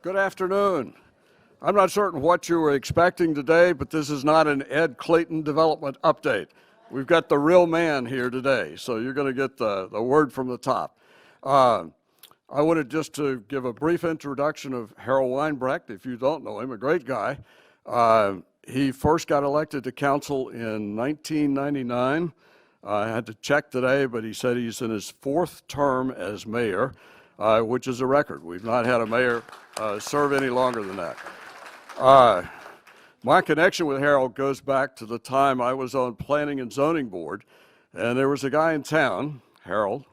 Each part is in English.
Good afternoon. I'm not certain what you were expecting today, but this is not an Ed Clayton development update. We've got the real man here today, so you're going to get the word from the top. I wanted just to give a brief introduction of Harold Weinbrecht. If you don't know him, a great guy. He first got elected to council in 1999. I had to check today, but he said he's in his fourth term as mayor, which is a record. We've not had a mayor serve any longer than that. My connection with Harold goes back to the time I was on Planning and Zoning Board, and there was a guy in town, Harold,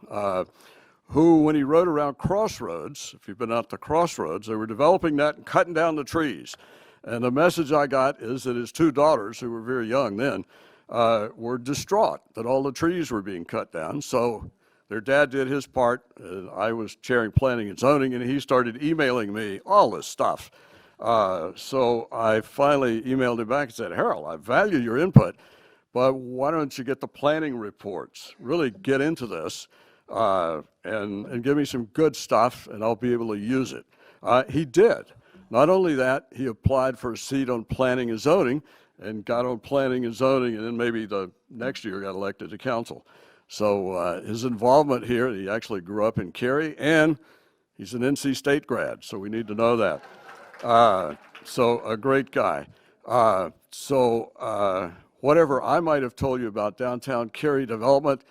who, when he rode around Crossroads, if you've been out to Crossroads, they were developing that and cutting down the trees. And the message I got is that his two daughters, who were very young then, were distraught that all the trees were being cut down. So their dad did his part, and I was chairing Planning and Zoning, and he started emailing me all this stuff. So I finally emailed him back and said, Harold, I value your input, but why don't you get the planning reports? Really get into this and give me some good stuff, and I'll be able to use it. He did. Not only that, he applied for a seat on Planning and Zoning and got on Planning and Zoning, and then maybe the next year got elected to council. So his involvement here, he actually grew up in Cary, and he's an NC State grad, so we need to know that. So a great guy. Whatever I might have told you about downtown Cary development,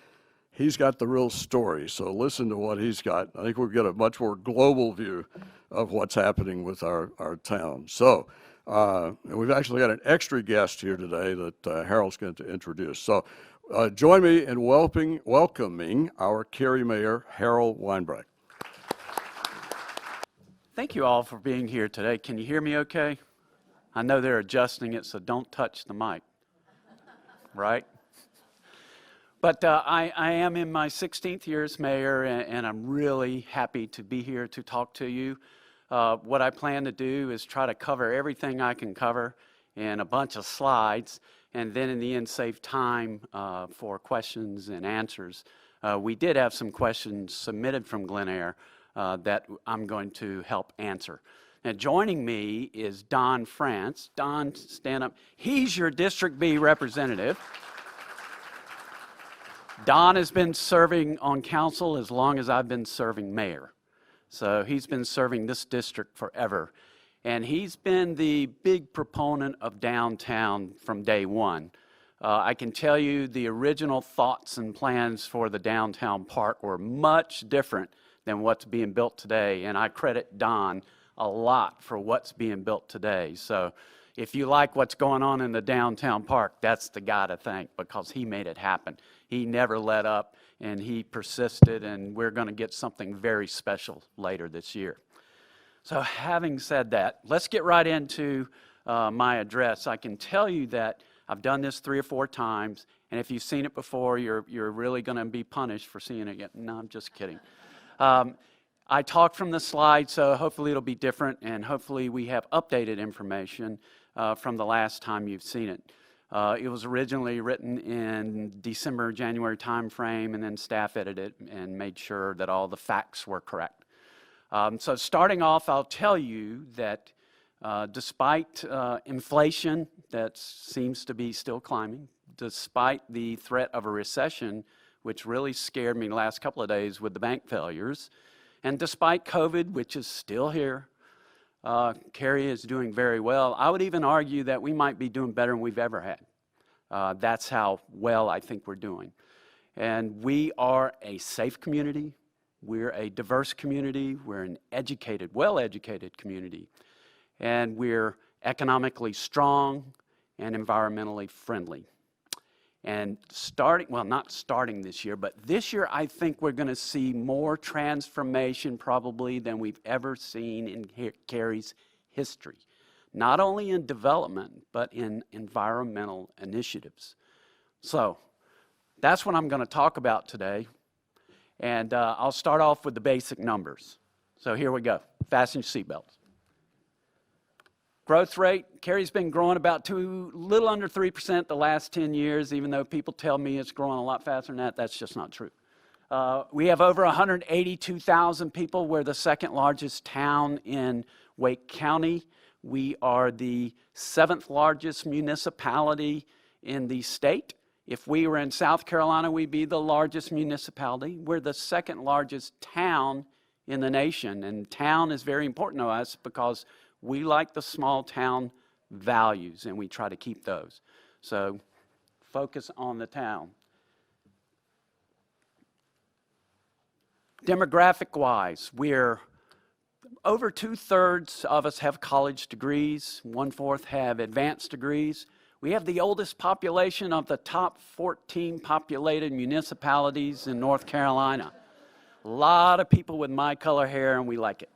he's got the real story. So listen to what he's got. I think we'll get a much more global view of what's happening with our town. So we've actually got an extra guest here today that Harold's going to introduce. So join me in welcoming our Cary Mayor, Harold Weinbrecht. Thank you all for being here today. Can you hear me okay? I know they're adjusting it, so don't touch the mic, right? But I am in my 16th year as mayor, and I'm really happy to be here to talk to you. What I plan to do is try to cover everything I can cover in a bunch of slides, and then in the end save time for questions and answers. We did have some questions submitted from Glen Eyre that I'm going to help answer. Now, joining me is Don France. Don, stand up. He's your District B representative. Don has been serving on council as long as I've been serving mayor. So he's been serving this district forever. And he's been the big proponent of downtown from day one. I can tell you the original thoughts and plans for the downtown park were much different than what's being built today. And I credit Don a lot for what's being built today. So if you like what's going on in the downtown park, that's the guy to thank, because he made it happen. He never let up, and he persisted, and we're going to get something very special later this year. So having said that, let's get right into my address. I can tell you that I've done this 3 or 4 times, and if you've seen it before, you're really going to be punished for seeing it again. No, I'm just kidding. I talked from the slide, so hopefully it'll be different, and hopefully we have updated information from the last time you've seen it. It was originally written in December, January timeframe, and then staff edited it and made sure that all the facts were correct. So starting off, I'll tell you that despite inflation that seems to be still climbing, despite the threat of a recession, which really scared me the last couple of days with the bank failures, and despite COVID, which is still here, Cary is doing very well. I would even argue that we might be doing better than we've ever had. That's how well I think we're doing. And we are a safe community. We're a diverse community. We're an educated, well-educated community. And we're economically strong and environmentally friendly. And not starting this year, but this year I think we're going to see more transformation probably than we've ever seen in Cary's history. Not only in development, but in environmental initiatives. So that's what I'm going to talk about today. And I'll start off with the basic numbers. So here we go. Fasten your seatbelts. Growth rate, Cary's been growing about little under 3% the last 10 years, even though people tell me it's growing a lot faster than that. That's just not true. We have over 182,000 people. We're the second largest town in Wake County. We are the 7th largest municipality in the state. If we were in South Carolina, we'd be the largest municipality. We're the 2nd largest town in the nation, and town is very important to us because we like the small town values, and we try to keep those. So focus on the town. Demographic-wise, we're over 2/3 of us have college degrees, 1/4 have advanced degrees. We have the oldest population of the top 14 populated municipalities in North Carolina. A lot of people with my color hair, and we like it.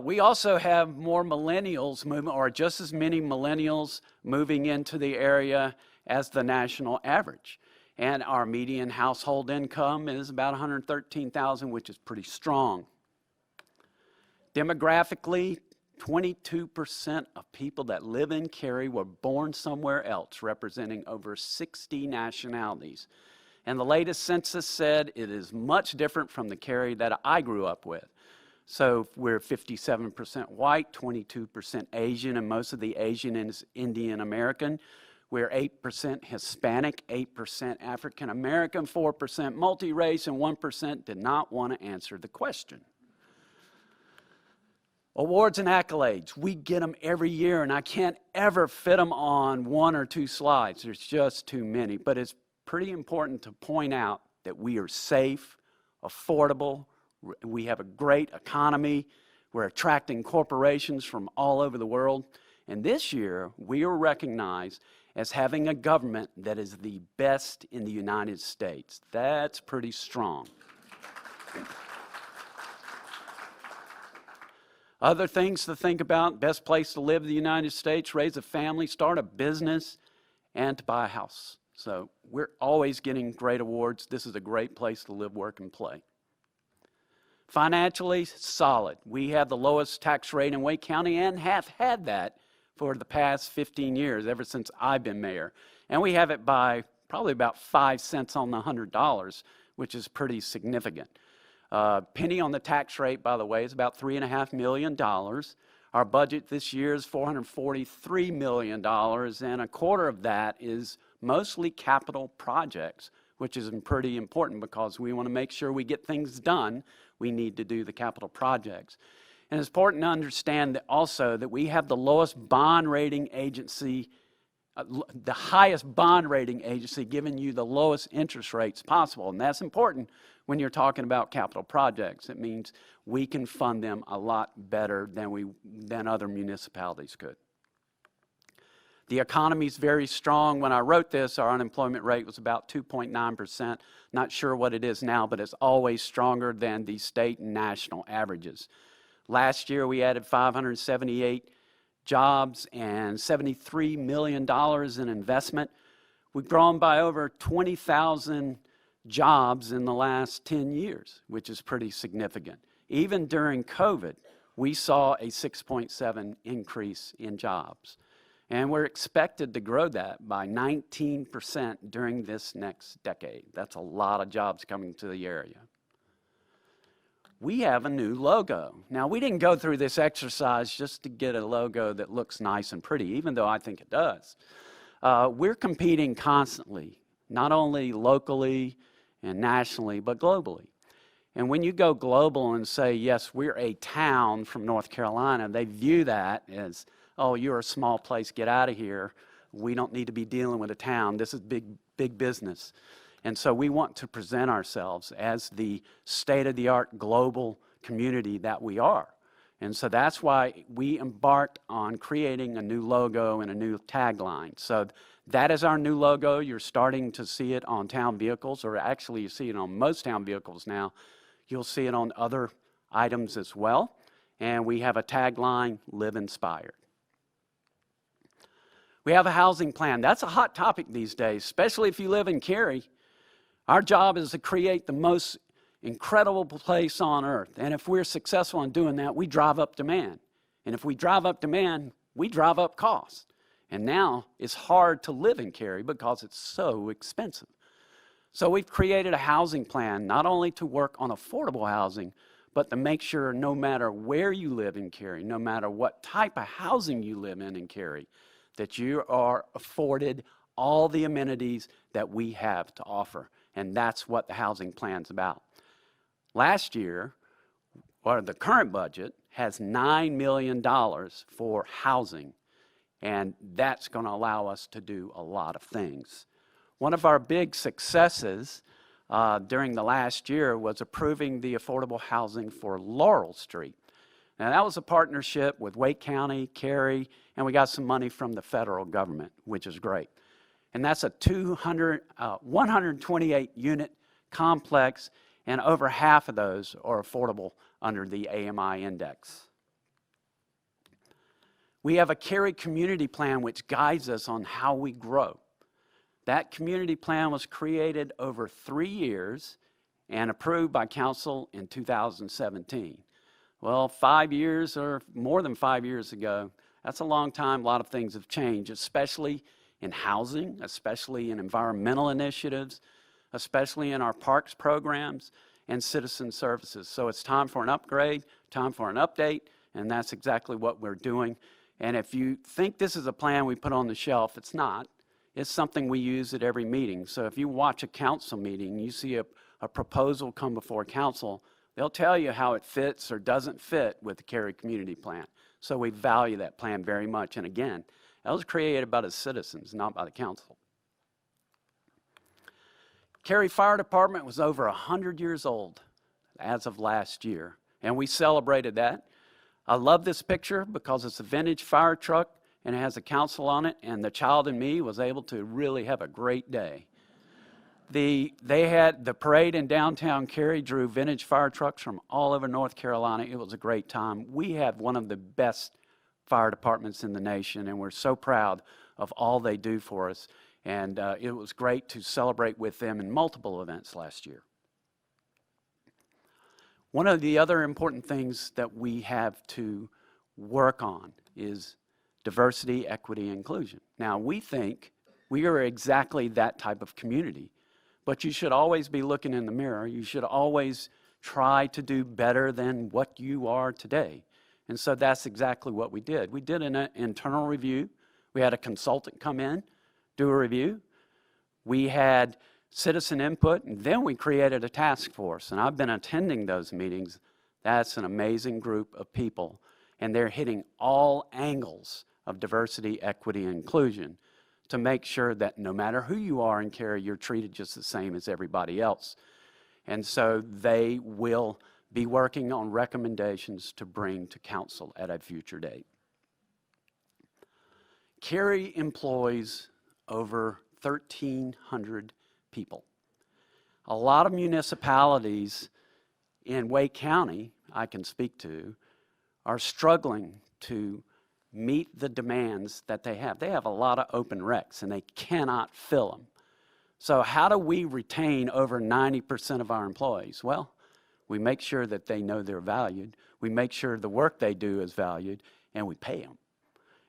We also have more millennials moving, or just as many millennials moving into the area as the national average. And our median household income is about $113,000, which is pretty strong. Demographically, 22% of people that live in Cary were born somewhere else, representing over 60 nationalities. And the latest census said it is much different from the Cary that I grew up with. So we're 57% white, 22% Asian, and most of the Asian is Indian American. We're 8% Hispanic, 8% African American, 4% multi-race, and 1% did not want to answer the question. Awards and accolades, we get them every year, and I can't ever fit them on 1 or 2 slides. There's just too many. But it's pretty important to point out that we are safe, affordable, we have a great economy, we're attracting corporations from all over the world, and this year we are recognized as having a government that is the best in the United States. That's pretty strong. Other things to think about: best place to live in the United States, raise a family, start a business, and to buy a house. So we're always getting great awards. This is a great place to live, work, and play. Financially, solid. We have the lowest tax rate in Wake County and have had that for the past 15 years, ever since I've been mayor. And we have it by probably about 5 cents on the $100, which is pretty significant. Penny on the tax rate, by the way, is about $3.5 million. Our budget this year is $443 million, and a quarter of that is mostly capital projects, which is pretty important because we want to make sure we get things done. We need to do the capital projects. And it's important to understand that also that we have the lowest bond rating agency, the highest bond rating agency giving you the lowest interest rates possible. And that's important when you're talking about capital projects. It means we can fund them a lot better than other municipalities could. The economy is very strong. When I wrote this, our unemployment rate was about 2.9%. Not sure what it is now, but it's always stronger than the state and national averages. Last year, we added 578 jobs and $73 million in investment. We've grown by over 20,000 jobs in the last 10 years, which is pretty significant. Even during COVID, we saw a 6.7 increase in jobs. And we're expected to grow that by 19% during this next decade. That's a lot of jobs coming to the area. We have a new logo. Now, we didn't go through this exercise just to get a logo that looks nice and pretty, even though I think it does. We're competing constantly, not only locally and nationally, but globally. And when you go global and say, yes, we're a town from North Carolina, they view that as, oh, you're a small place, get out of here. We don't need to be dealing with a town. This is big business. And so we want to present ourselves as the state-of-the-art global community that we are. And so that's why we embarked on creating a new logo and a new tagline. So that is our new logo. You're starting to see it on town vehicles, or actually you see it on most town vehicles now. You'll see it on other items as well. And we have a tagline, Live Inspired. We have a housing plan. That's a hot topic these days, especially if you live in Cary. Our job is to create the most incredible place on earth. And if we're successful in doing that, we drive up demand. And if we drive up demand, we drive up cost. And now it's hard to live in Cary because it's so expensive. So we've created a housing plan, not only to work on affordable housing, but to make sure no matter where you live in Cary, no matter what type of housing you live in Cary, that you are afforded all the amenities that we have to offer. And that's what the housing plan's about. Last year, or the current budget, has $9 million for housing, and that's going to allow us to do a lot of things. One of our big successes during the last year was approving the affordable housing for Laurel Street. Now, that was a partnership with Wake County, Cary, and we got some money from the federal government, which is great. And that's a 128-unit complex, and over half of those are affordable under the AMI index. We have a Cary community plan which guides us on how we grow. That community plan was created over 3 years and approved by council in 2017. Well, 5 years or more than 5 years ago, that's a long time. A lot of things have changed, especially in housing, especially in environmental initiatives, especially in our parks programs and citizen services. So it's time for an upgrade, time for an update, and that's exactly what we're doing. And if you think this is a plan we put on the shelf, it's not. It's something we use at every meeting. So if you watch a council meeting, you see a proposal come before council, they'll tell you how it fits or doesn't fit with the Cary community plan. So we value that plan very much. And again, that was created by the citizens, not by the council. Cary Fire Department was over 100 years old as of last year, and we celebrated that. I love this picture because it's a vintage fire truck and it has a council on it, and the child in me was able to really have a great day. They had the parade in downtown Cary, drew vintage fire trucks from all over North Carolina. It was a great time. We have one of the best fire departments in the nation, and we're so proud of all they do for us. And it was great to celebrate with them in multiple events last year. One of the other important things that we have to work on is diversity, equity, inclusion. Now, we think we are exactly that type of community, but you should always be looking in the mirror. You should always try to do better than what you are today. And so that's exactly what we did. We did an internal review. We had a consultant come in, do a review. We had citizen input, and then we created a task force. And I've been attending those meetings. That's an amazing group of people, and they're hitting all angles of diversity, equity, and inclusion to make sure that no matter who you are in Cary, you're treated just the same as everybody else. And so they will be working on recommendations to bring to council at a future date. Cary employs over 1,300 people. A lot of municipalities in Wake County, I can speak to, are struggling to meet the demands that they have. They have a lot of open recs and they cannot fill them. So how do we retain over 90% of our employees? Well, we make sure that they know they're valued. We make sure the work they do is valued, and we pay them.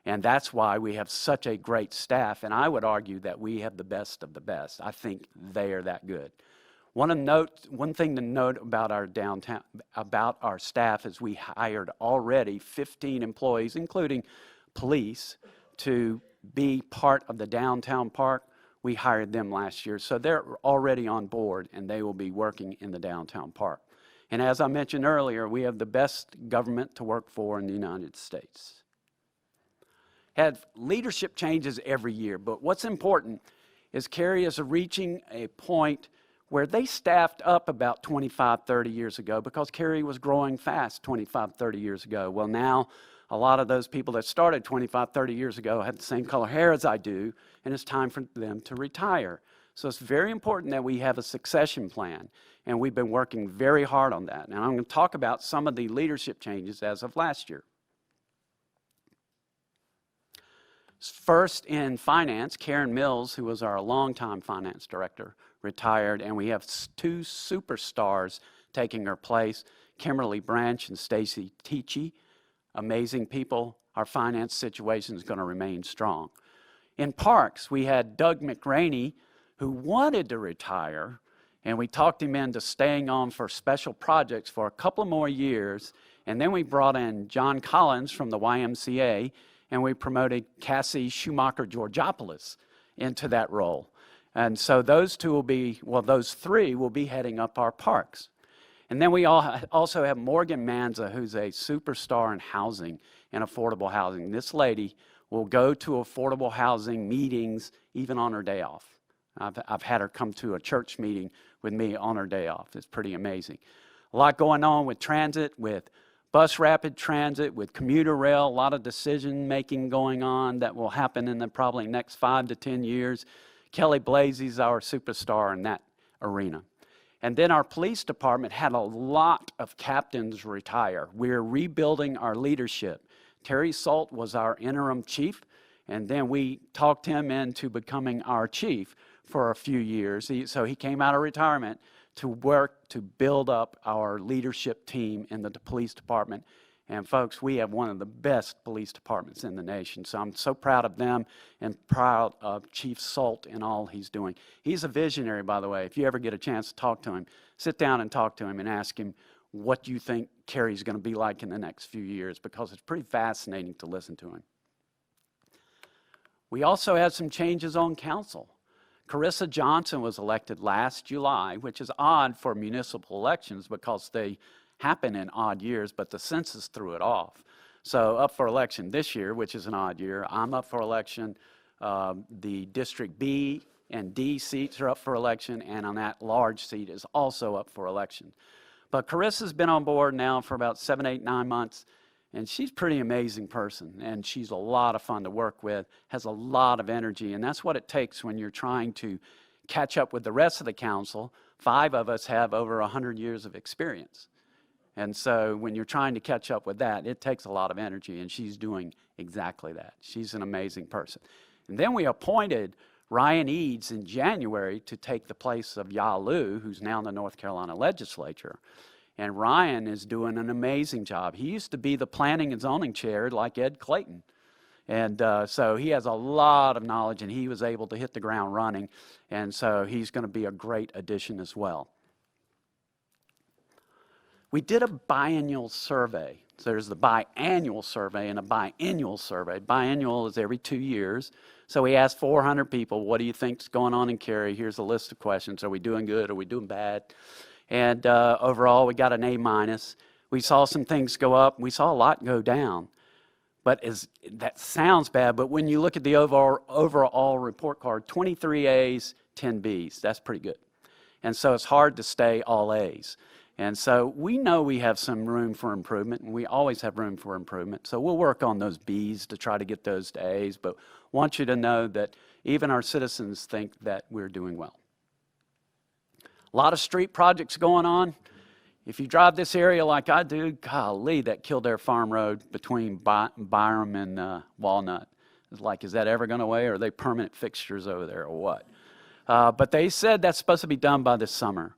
And that's why we have such a great staff, and I would argue that we have the best of the best. I think they are that good. One thing to note about our staff is we hired already 15 employees, including police, to be part of the downtown park. We hired them last year, so they're already on board, and they will be working in the downtown park. And as I mentioned earlier, we have the best government to work for in the United States. Have leadership changes every year, but what's important is Cary is reaching a point where they staffed up about 25, 30 years ago because Cary was growing fast 25, 30 years ago. Well, now a lot of those people that started 25, 30 years ago have the same color hair as I do, and it's time for them to retire. So it's very important that we have a succession plan, and we've been working very hard on that. And I'm going to talk about some of the leadership changes as of last year. First, in finance, Karen Mills, who was our longtime finance director, retired, and we have two superstars taking her place, Kimberly Branch and Stacy Teachy. Amazing people. Our finance situation is going to remain strong. In parks, we had Doug McRaney, who wanted to retire, and we talked him into staying on for special projects for a couple more years. And then we brought in John Collins from the YMCA, and we promoted Cassie Schumacher-Georgopoulos into that role. And so those three will be heading up our parks. And then we also have Morgan Manza, who's a superstar in housing and affordable housing. This lady will go to affordable housing meetings even on her day off. I've had her come to a church meeting with me on her day off. It's pretty amazing. A lot going on with transit, with bus rapid transit, with commuter rail, a lot of decision making going on that will happen in the probably next 5 to 10 years. Kelly Blasey's our superstar in that arena. And then our police department had a lot of captains retire. We're rebuilding our leadership. Terry Salt was our interim chief, and then we talked him into becoming our chief for a few years. So he came out of retirement to work to build up our leadership team in the police department. And folks, we have one of the best police departments in the nation. So I'm so proud of them and proud of Chief Salt and all he's doing. He's a visionary, by the way. If you ever get a chance to talk to him, sit down and talk to him and ask him what you think Cary's going to be like in the next few years, because it's pretty fascinating to listen to him. We also had some changes on council. Carissa Johnson was elected last July, which is odd for municipal elections because they happen in odd years, but the census threw it off. So up for election this year, which is an odd year. I'm up for election. The District B and D seats are up for election, and on that large seat is also up for election. But Carissa's been on board now for about 7, 8, 9 months, and she's a pretty amazing person, and she's a lot of fun to work with, has a lot of energy, and that's what it takes when you're trying to catch up with the rest of the council. 5 of us have over 100 years of experience. And so when you're trying to catch up with that, it takes a lot of energy, and she's doing exactly that. She's an amazing person. And then we appointed Ryan Eads in January to take the place of Yalu, who's now in the North Carolina legislature. And Ryan is doing an amazing job. He used to be the planning and zoning chair like Ed Clayton. And so he has a lot of knowledge, and he was able to hit the ground running. And so he's going to be a great addition as well. We did a biennial survey. So there's the biannual survey and a biennial survey. Biennial is every 2 years. So we asked 400 people, what do you think's going on in Cary? Here's a list of questions. Are we doing good? Are we doing bad? And overall, we got an A-. We saw some things go up. We saw a lot go down. But that sounds bad, but when you look at the overall report card, 23 A's, 10 B's. That's pretty good. And so it's hard to stay all A's. And so we know we have some room for improvement, and we always have room for improvement. So we'll work on those B's to try to get those to A's, but want you to know that even our citizens think that we're doing well. A lot of street projects going on. If you drive this area like I do, golly, that Kildare Farm Road between Byram and Walnut. It's like, is that ever going away, or are they permanent fixtures over there, or what? But they said that's supposed to be done by this summer.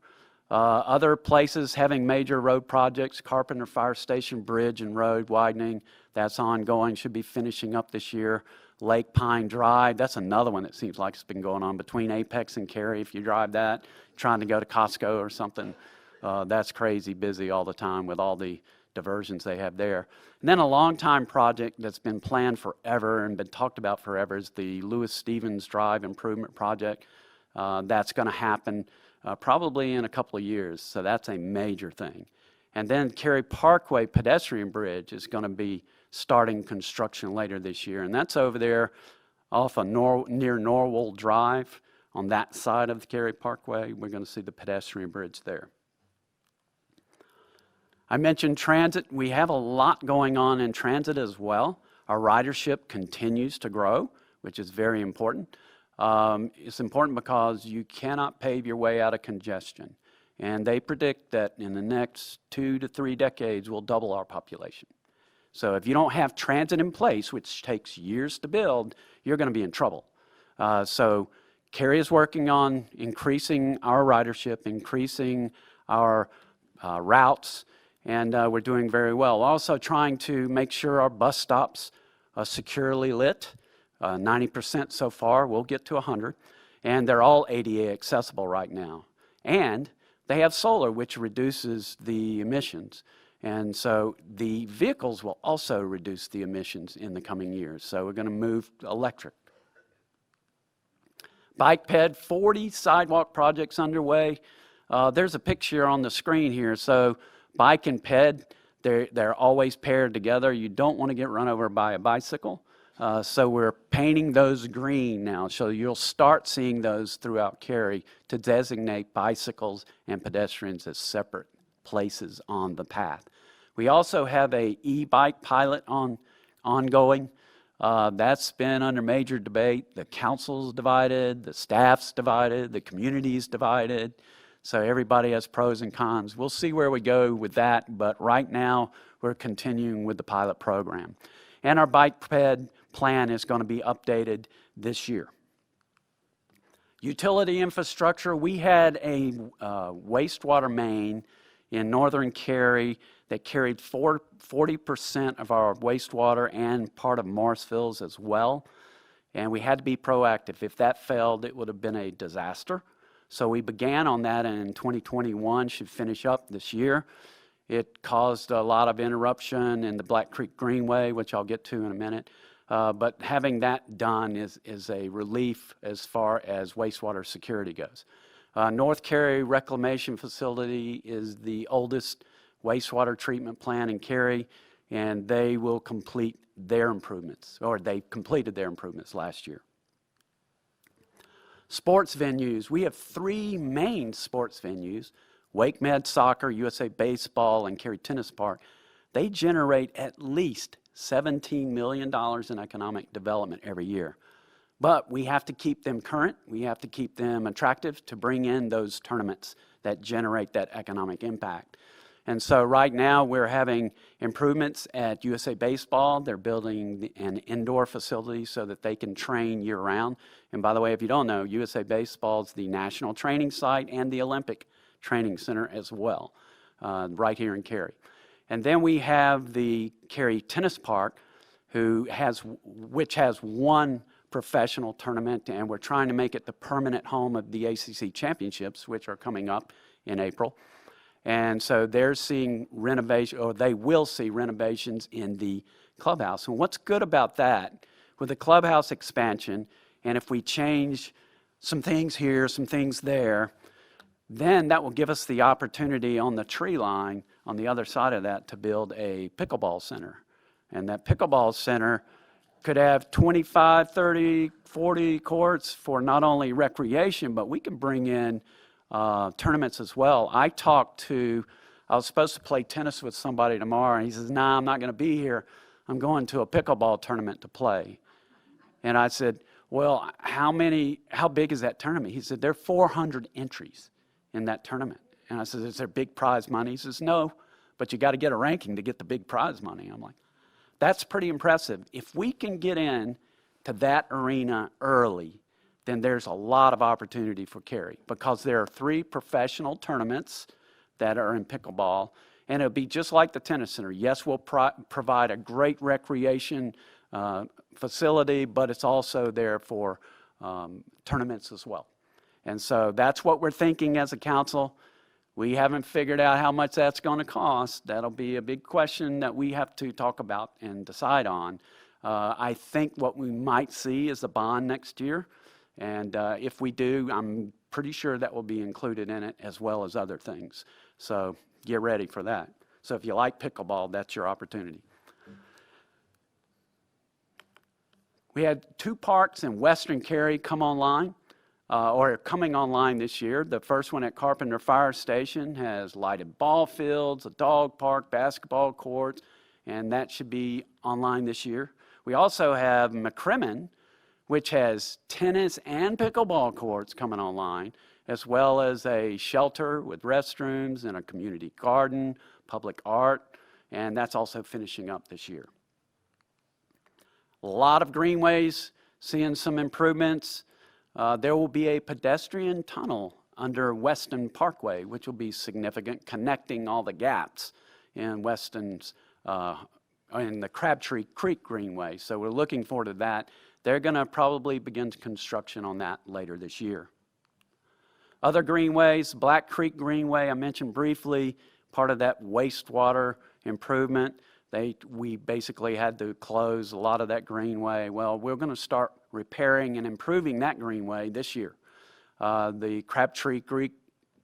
Other places having major road projects, Carpenter Fire Station Bridge and Road widening, that's ongoing, should be finishing up this year. Lake Pine Drive, that's another one that seems like it's been going on between Apex and Cary. If you drive that, trying to go to Costco or something, that's crazy busy all the time with all the diversions they have there. And then a long-time project that's been planned forever and been talked about forever is the Lewis Stevens Drive Improvement Project. That's going to happen probably in a couple of years, so that's a major thing. And then Cary Parkway Pedestrian Bridge is going to be starting construction later this year, and that's over there off of near Norwell Drive on that side of the Cary Parkway. We're going to see the pedestrian bridge there. I mentioned transit. We have a lot going on in transit as well. Our ridership continues to grow, which is very important. It's important because you cannot pave your way out of congestion. And they predict that in the next 2 to 3 decades, we'll double our population. So if you don't have transit in place, which takes years to build, you're going to be in trouble. So Cary is working on increasing our ridership, increasing our routes, and we're doing very well. Also trying to make sure our bus stops are securely lit. 90% so far. We'll get to 100. and they're all ADA accessible right now. And they have solar, which reduces the emissions. And so the vehicles will also reduce the emissions in the coming years. So we're going to move electric. Bike ped, 40 sidewalk projects underway. There's a picture on the screen here. So bike and ped, they're always paired together. You don't want to get run over by a bicycle. So we're painting those green now. So you'll start seeing those throughout Cary to designate bicycles and pedestrians as separate places on the path. We also have a e-bike pilot ongoing. That's been under major debate. The council's divided, the staff's divided, the community's divided. So everybody has pros and cons. We'll see where we go with that, but right now we're continuing with the pilot program. And our bike ped plan is going to be updated this year. Utility infrastructure, we had a wastewater main in northern Cary that carried 40% of our wastewater and part of Morrisville's as well. And we had to be proactive. If that failed, it would have been a disaster. So we began on that in 2021, should finish up this year. It caused a lot of interruption in the Black Creek Greenway, which I'll get to in a minute. But having that done is a relief as far as wastewater security goes. North Cary Reclamation Facility is the oldest wastewater treatment plant in Cary, and they will complete their improvements, or they completed their improvements last year. Sports venues, we have 3 main sports venues, Wake Med Soccer, USA Baseball, and Cary Tennis Park. They generate at least $17 million in economic development every year. But we have to keep them current, we have to keep them attractive to bring in those tournaments that generate that economic impact. And so right now we're having improvements at USA Baseball. They're building an indoor facility so that they can train year-round. And by the way, if you don't know, USA Baseball is the national training site and the Olympic Training Center as well, right here in Cary. And then we have the Cary Tennis Park, which has one professional tournament, and we're trying to make it the permanent home of the ACC Championships, which are coming up in April. And so they're seeing renovation, or they will see renovations in the clubhouse. And what's good about that, with the clubhouse expansion, and if we change some things here, some things there, then that will give us the opportunity on the tree line, on the other side of that, to build a pickleball center. And that pickleball center could have 25, 30, 40 courts for not only recreation, but we can bring in tournaments as well. I was supposed to play tennis with somebody tomorrow, and he says, "Nah, I'm not going to be here. I'm going to a pickleball tournament to play." And I said, "Well, how big is that tournament?" He said, "There are 400 entries in that tournament." And I said, "Is there big prize money?" He says, "No, but you got to get a ranking to get the big prize money." I'm like, that's pretty impressive. If we can get in to that arena early, then there's a lot of opportunity for Cary, because there are 3 professional tournaments that are in pickleball, and it'll be just like the tennis center. Yes, we'll provide a great recreation facility, but it's also there for tournaments as well. And so that's what we're thinking as a council. We haven't figured out how much that's going to cost. That'll be a big question that we have to talk about and decide on. I think what we might see is a bond next year. And if we do, I'm pretty sure that will be included in it, as well as other things. So get ready for that. So if you like pickleball, that's your opportunity. We had 2 parks in Western Cary come online, or coming online this year. The first one at Carpenter Fire Station has lighted ball fields, a dog park, basketball courts, and that should be online this year. We also have McCrimmon, which has tennis and pickleball courts coming online, as well as a shelter with restrooms and a community garden, public art, and that's also finishing up this year. A lot of greenways, seeing some improvements. There will be a pedestrian tunnel under Weston Parkway, which will be significant, connecting all the gaps in Weston's in the Crabtree Creek Greenway. So we're looking forward to that. They're going to probably begin construction on that later this year. Other greenways, Black Creek Greenway, I mentioned briefly, part of that wastewater improvement. We basically had to close a lot of that greenway. Well, we're going to start repairing and improving that greenway this year. The Crabtree Creek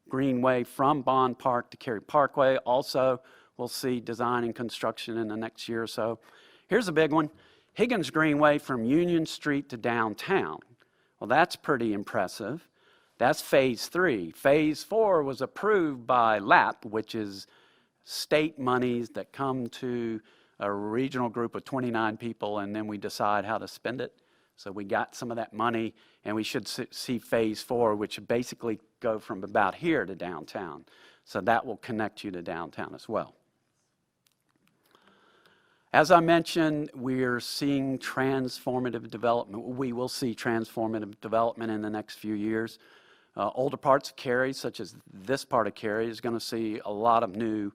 Greenway from Bond Park to Cary Parkway also will see design and construction in the next year or so. Here's a big one, Higgins Greenway from Union Street to downtown. Well, that's pretty impressive. That's phase 3. Phase 4 was approved by LAP, which is state monies that come to a regional group of 29 people, and then we decide how to spend it. So we got some of that money, and we should see phase 4, which basically go from about here to downtown. So that will connect you to downtown as well. As I mentioned, we're seeing transformative development. We will see transformative development in the next few years. Older parts of Cary, such as this part of Cary, is going to see a lot of new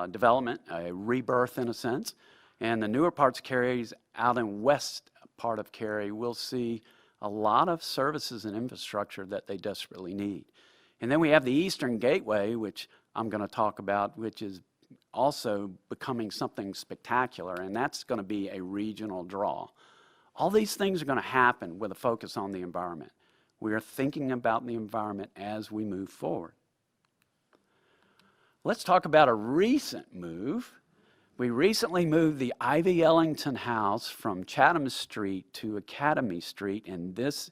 development, a rebirth in a sense. And the newer parts of Cary, out in west part of Cary, will see a lot of services and infrastructure that they desperately need. And then we have the Eastern Gateway, which I'm going to talk about, which is also becoming something spectacular, and that's going to be a regional draw. All these things are going to happen with a focus on the environment. We are thinking about the environment as we move forward. Let's talk about a recent move. We recently moved the Ivy Ellington House from Chatham Street to Academy Street, and this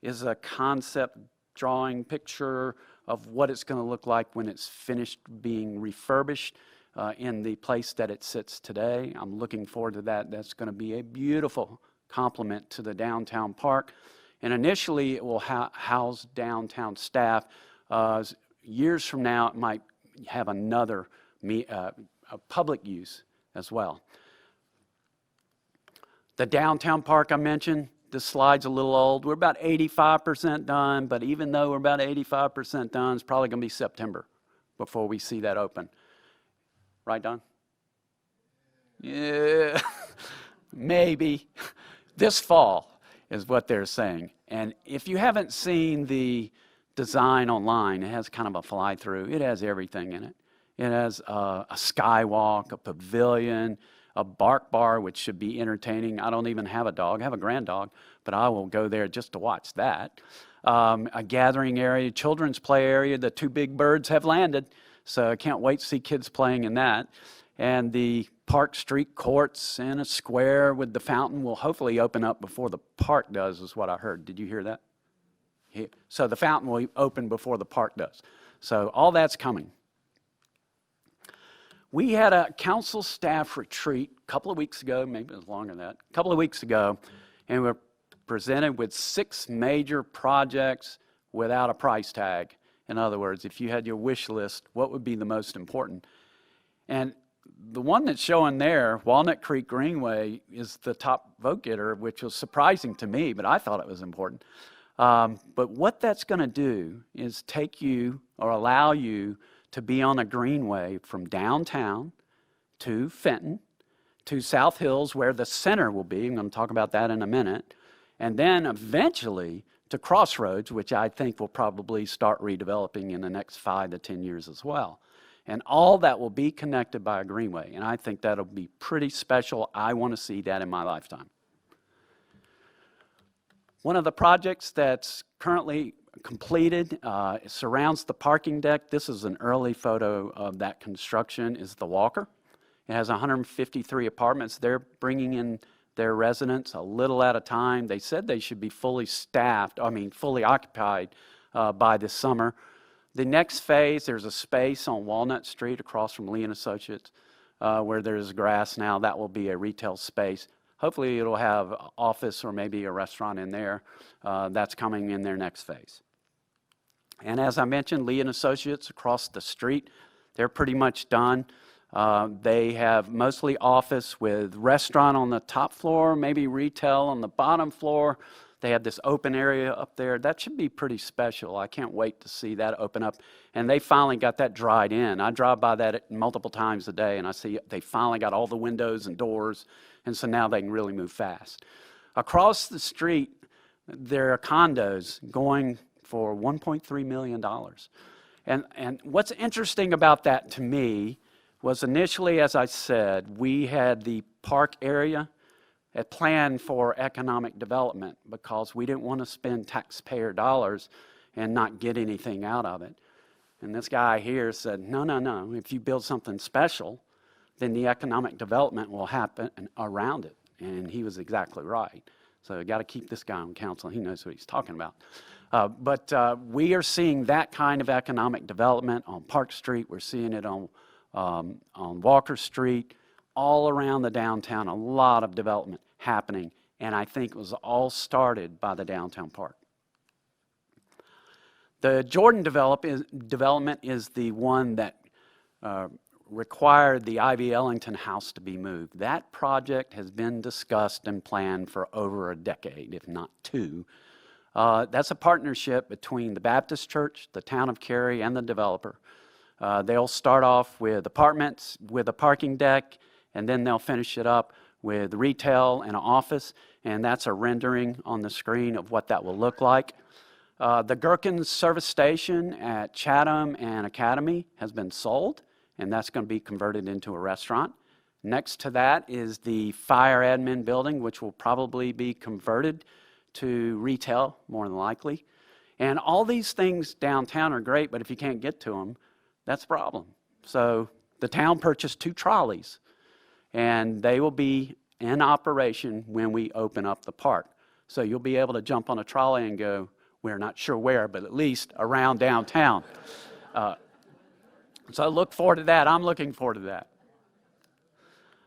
is a concept drawing picture of what it's going to look like when it's finished being refurbished in the place that it sits today. I'm looking forward to that. That's going to be a beautiful complement to the downtown park. And initially, it will house downtown staff. Years from now, it might have another public use as well. The downtown park I mentioned, this slide's a little old. We're about 85% done, but even though we're about 85% done, it's probably going to be September before we see that open. Right, Don? Yeah, maybe. This fall is what they're saying. And if you haven't seen the design online, it has kind of a fly-through. It has everything in it. It has a skywalk, a pavilion, a bark bar, which should be entertaining. I don't even have a dog. I have a grand dog, but I will go there just to watch that. A gathering area, children's play area. The 2 big birds have landed, so I can't wait to see kids playing in that. And the Park Street courts and a square with the fountain will hopefully open up before the park does, is what I heard. Did you hear that? So the fountain will open before the park does. So all that's coming. We had a council staff retreat a couple of weeks ago, maybe it was longer than that, a couple of weeks ago, and we were presented with 6 major projects without a price tag. In other words, if you had your wish list, what would be the most important? And the one that's showing there, Walnut Creek Greenway, is the top vote getter, which was surprising to me, but I thought it was important. But what that's going to do is take you or allow you to be on a greenway from downtown to Fenton to South Hills, where the center will be. I'm going to talk about that in a minute. And then eventually to Crossroads, which I think will probably start redeveloping in the next 5 to 10 years as well. And all that will be connected by a greenway. And I think that'll be pretty special. I want to see that in my lifetime. One of the projects that's currently completed surrounds the parking deck. This is an early photo of that construction, is the Walker. It has 153 apartments. They're bringing in their residents a little at a time. They said they should be fully occupied by this summer. The next phase, there's a space on Walnut Street across from Lee & Associates where there's grass now. That will be a retail space. Hopefully it'll have office or maybe a restaurant in there. That's coming in their next phase. And as I mentioned, Lee & Associates across the street, they're pretty much done. They have mostly office with restaurant on the top floor, maybe retail on the bottom floor. They had this open area up there. That should be pretty special. I can't wait to see that open up. And they finally got that dried in. I drive by that multiple times a day, and I see they finally got all the windows and doors, and so now they can really move fast. Across the street, there are condos going for $1.3 million. And what's interesting about that to me was initially, as I said, we had the park area a plan for economic development because we didn't want to spend taxpayer dollars and not get anything out of it. And this guy here said, no, if you build something special, then the economic development will happen around it. And he was exactly right. So you got to keep this guy on council. He knows what he's talking about. But we are seeing that kind of economic development on Park Street. We're seeing it on Walker Street, all around the downtown, a lot of development happening, and I think it was all started by the downtown park. The Jordan development is the one that required the Ivy Ellington house to be moved. That project has been discussed and planned for over a decade, if not two. That's a partnership between the Baptist Church, the town of Cary, and the developer. They'll start off with apartments with a parking deck, and then they'll finish it up with retail and an office, and that's a rendering on the screen of what that will look like. The Gherkins service station at Chatham and Academy has been sold, and that's going to be converted into a restaurant. Next to that is the fire admin building, which will probably be converted to retail, more than likely. And all these things downtown are great, but if you can't get to them, that's a problem. So the town purchased 2 trolleys, and they will be in operation when we open up the park. So you'll be able to jump on a trolley and go, we're not sure where, but at least around downtown. So I look forward to that. I'm looking forward to that.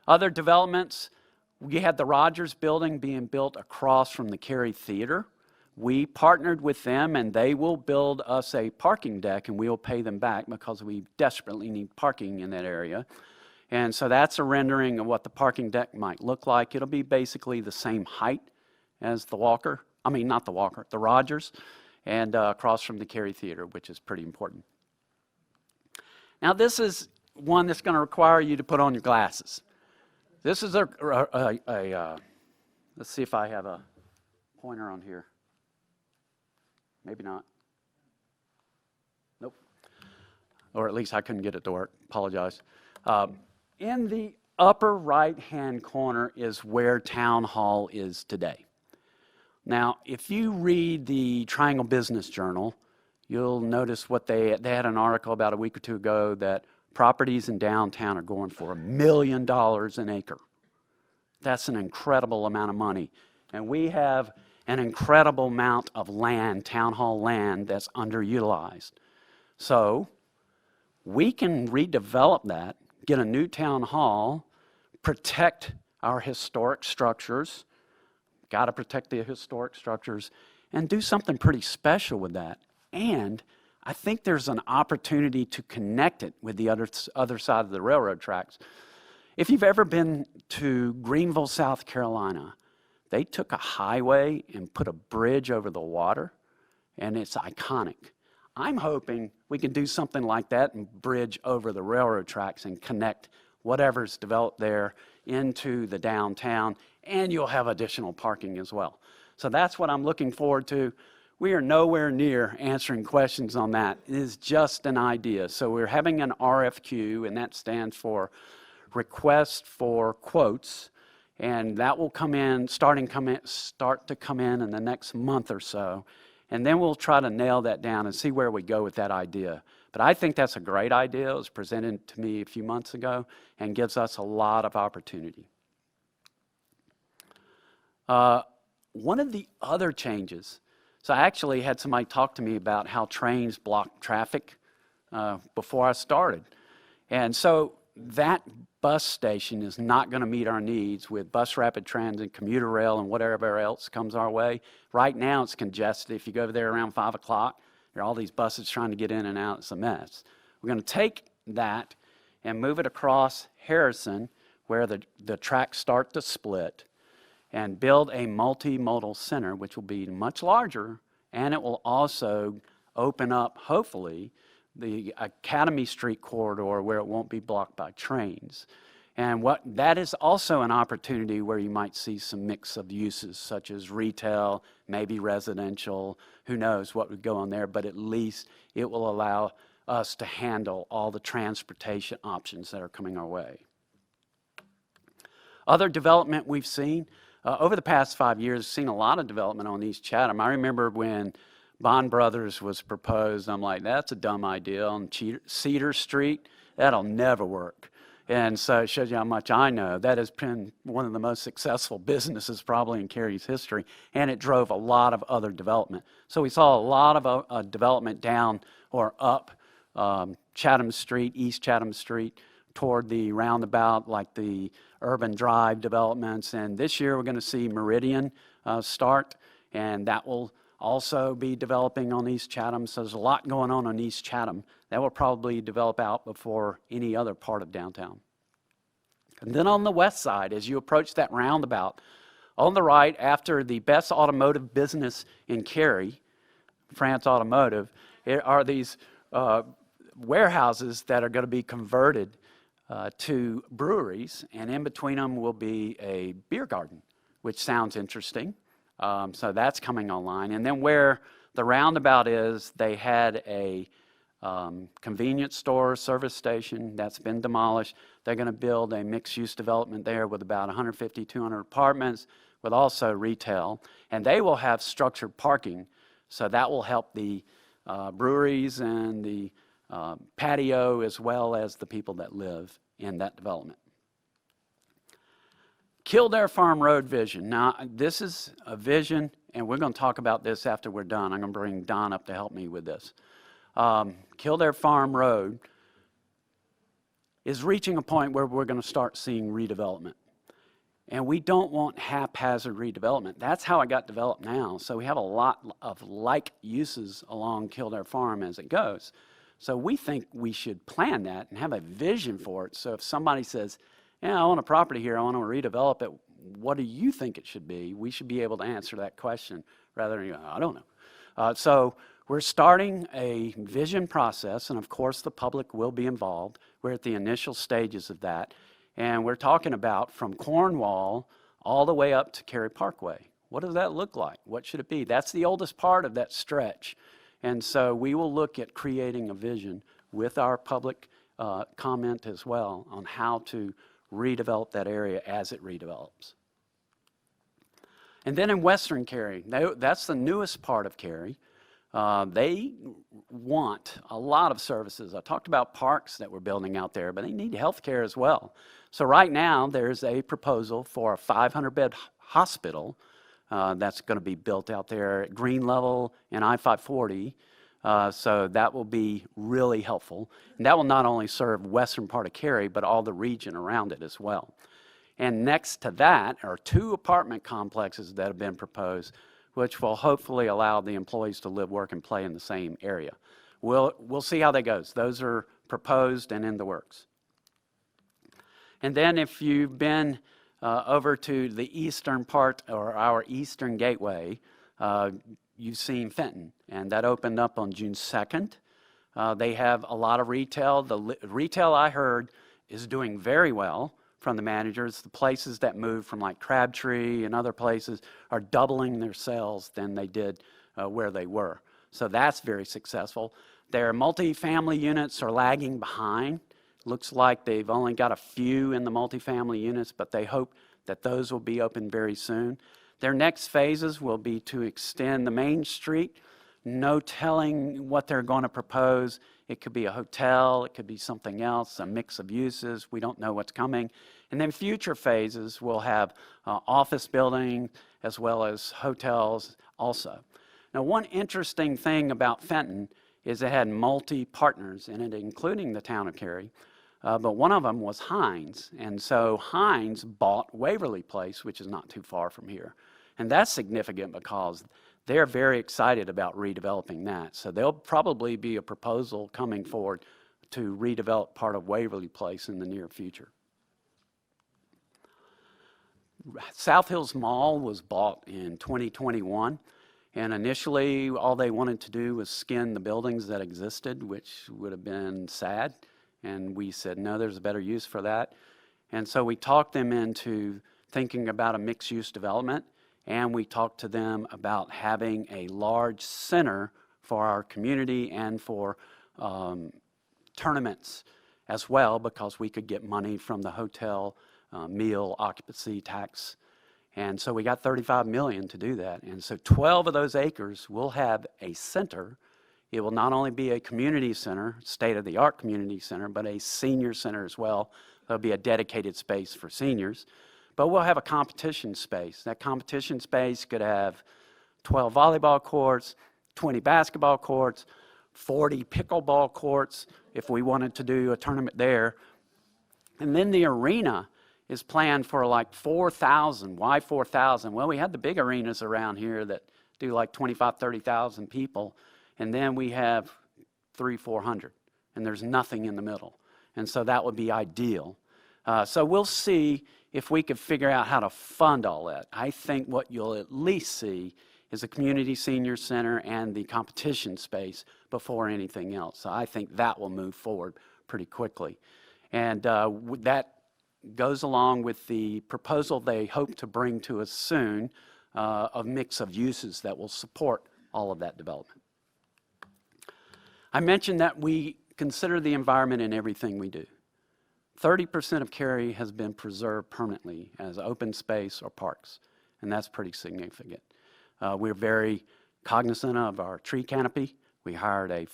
Other developments, we had the Rogers building being built across from the Cary Theater. We partnered with them, and they will build us a parking deck, and we'll pay them back because we desperately need parking in that area. And so that's a rendering of what the parking deck might look like. It'll be basically the same height as the Rogers, and across from the Cary Theater, which is pretty important. Now, this is one that's going to require you to put on your glasses. This is let's see if I have a pointer on here. Maybe not. Nope. Or at least I couldn't get it to work. Apologize. In the upper right-hand corner is where Town Hall is today. Now, if you read the Triangle Business Journal, you'll notice what they had an article about a week or two ago that properties in downtown are going for $1 million an acre. That's an incredible amount of money. And we have an incredible amount of land, town hall land, that's underutilized. So we can redevelop that, get a new town hall, protect our historic structures, got to protect the historic structures, and do something pretty special with that. And I think there's an opportunity to connect it with the other side of the railroad tracks. If you've ever been to Greenville, South Carolina, they took a highway and put a bridge over the water, and it's iconic. I'm hoping we can do something like that and bridge over the railroad tracks and connect whatever's developed there into the downtown, and you'll have additional parking as well. So that's what I'm looking forward to. We are nowhere near answering questions on that. It is just an idea. So we're having an RFQ, and that stands for Request for Quotes, and that will start to come in the next month or so. And then we'll try to nail that down and see where we go with that idea. But I think that's a great idea. It was presented to me a few months ago and gives us a lot of opportunity. One of the other changes, so I actually had somebody talk to me about how trains block traffic before I started. And so that bus station is not going to meet our needs with bus rapid transit, commuter rail, and whatever else comes our way. Right now it's congested. If you go over there around 5 o'clock, there are all these buses trying to get in and out. It's a mess. We're going to take that and move it across Harrison where the tracks start to split. and build a multimodal center, which will be much larger, and it will also open up, hopefully, the Academy Street corridor where it won't be blocked by trains. And that is also an opportunity where you might see some mix of uses, such as retail, maybe residential, who knows what would go on there, but at least it will allow us to handle all the transportation options that are coming our way. Other development we've seen, over the past 5 years, seen a lot of development on East Chatham. I remember when Bond Brothers was proposed, I'm like, that's a dumb idea on Cedar Street. That'll never work. And so it shows you how much I know. That has been one of the most successful businesses probably in Cary's history, and it drove a lot of other development. So we saw a lot of development down or up Chatham Street, East Chatham Street, toward the roundabout, like the Urban Drive developments. And this year we're going to see Meridian start, and that will also be developing on East Chatham. So there's a lot going on East Chatham. That will probably develop out before any other part of downtown. And then on the west side, as you approach that roundabout, on the right, after the best automotive business in Cary, France Automotive, are these warehouses that are going to be converted to breweries, and in between them will be a beer garden, which sounds interesting. So that's coming online. And then where the roundabout is, they had a convenience store, service station that's been demolished. They're going to build a mixed-use development there with about 150, 200 apartments, with also retail. And they will have structured parking, so that will help the breweries and the patio, as well as the people that live in that development. Kildare Farm Road vision. Now, this is a vision, and we're going to talk about this after we're done. I'm going to bring Don up to help me with this. Kildare Farm Road is reaching a point where we're going to start seeing redevelopment. And we don't want haphazard redevelopment. That's how it got developed now. So we have a lot of like uses along Kildare Farm as it goes. So we think we should plan that and have a vision for it. So if somebody says, yeah, I own a property here, I want to redevelop it, what do you think it should be? We should be able to answer that question rather than, I don't know. So we're starting a vision process, and of course the public will be involved. We're at the initial stages of that, and we're talking about from Cornwall all the way up to Cary Parkway. What does that look like? What should it be? That's the oldest part of that stretch, and so we will look at creating a vision with our public comment as well on how to redevelop that area as it redevelops. And then in Western Cary, that's the newest part of Cary. They want a lot of services. I talked about parks that we're building out there, but they need health care as well. So right now, there's a proposal for a 500-bed hospital that's going to be built out there at Green Level and I-540. So that will be really helpful. And that will not only serve western part of Cary, but all the region around it as well. And next to that are 2 apartment complexes that have been proposed, which will hopefully allow the employees to live, work, and play in the same area. We'll see how that goes. Those are proposed and in the works. And then if you've been over to the eastern part, or our eastern gateway, you've seen Fenton, and that opened up on June 2nd. They have a lot of retail. The retail, I heard, is doing very well from the managers. The places that moved from like Crabtree and other places are doubling their sales than they did where they were. So that's very successful. Their multifamily units are lagging behind. Looks like they've only got a few in the multifamily units, but they hope that those will be open very soon. Their next phases will be to extend the Main Street. No telling what they're going to propose. It could be a hotel, it could be something else, a mix of uses. We don't know what's coming. And then future phases will have office building as well as hotels also. Now, one interesting thing about Fenton is it had multi-partners in it, including the town of Cary. But one of them was Hines. And so Hines bought Waverly Place, which is not too far from here. And that's significant because they're very excited about redeveloping that. So there'll probably be a proposal coming forward to redevelop part of Waverly Place in the near future. South Hills Mall was bought in 2021, and initially all they wanted to do was skin the buildings that existed, which would have been sad, and we said, no, there's a better use for that. And so we talked them into thinking about a mixed-use development, and we talked to them about having a large center for our community and for tournaments as well, because we could get money from the hotel meal occupancy tax. And so we got $35 million to do that. And so 12 of those acres will have a center. It will not only be a community center, state-of-the-art community center, but a senior center as well. There'll be a dedicated space for seniors. But we'll have a competition space. That competition space could have 12 volleyball courts, 20 basketball courts, 40 pickleball courts if we wanted to do a tournament there. And then the arena is planned for like 4,000. Why 4,000? Well, we had the big arenas around here that do like 25, 30,000 people, and then we have 400, and there's nothing in the middle. And so that would be ideal. So we'll see if we could figure out how to fund all that. I think what you'll at least see is a community senior center and the competition space before anything else. So I think that will move forward pretty quickly. And that goes along with the proposal they hope to bring to us soon, a mix of uses that will support all of that development. I mentioned that we consider the environment in everything we do. 30% of Cary has been preserved permanently as open space or parks, and that's pretty significant. We're very cognizant of our tree canopy. We hired a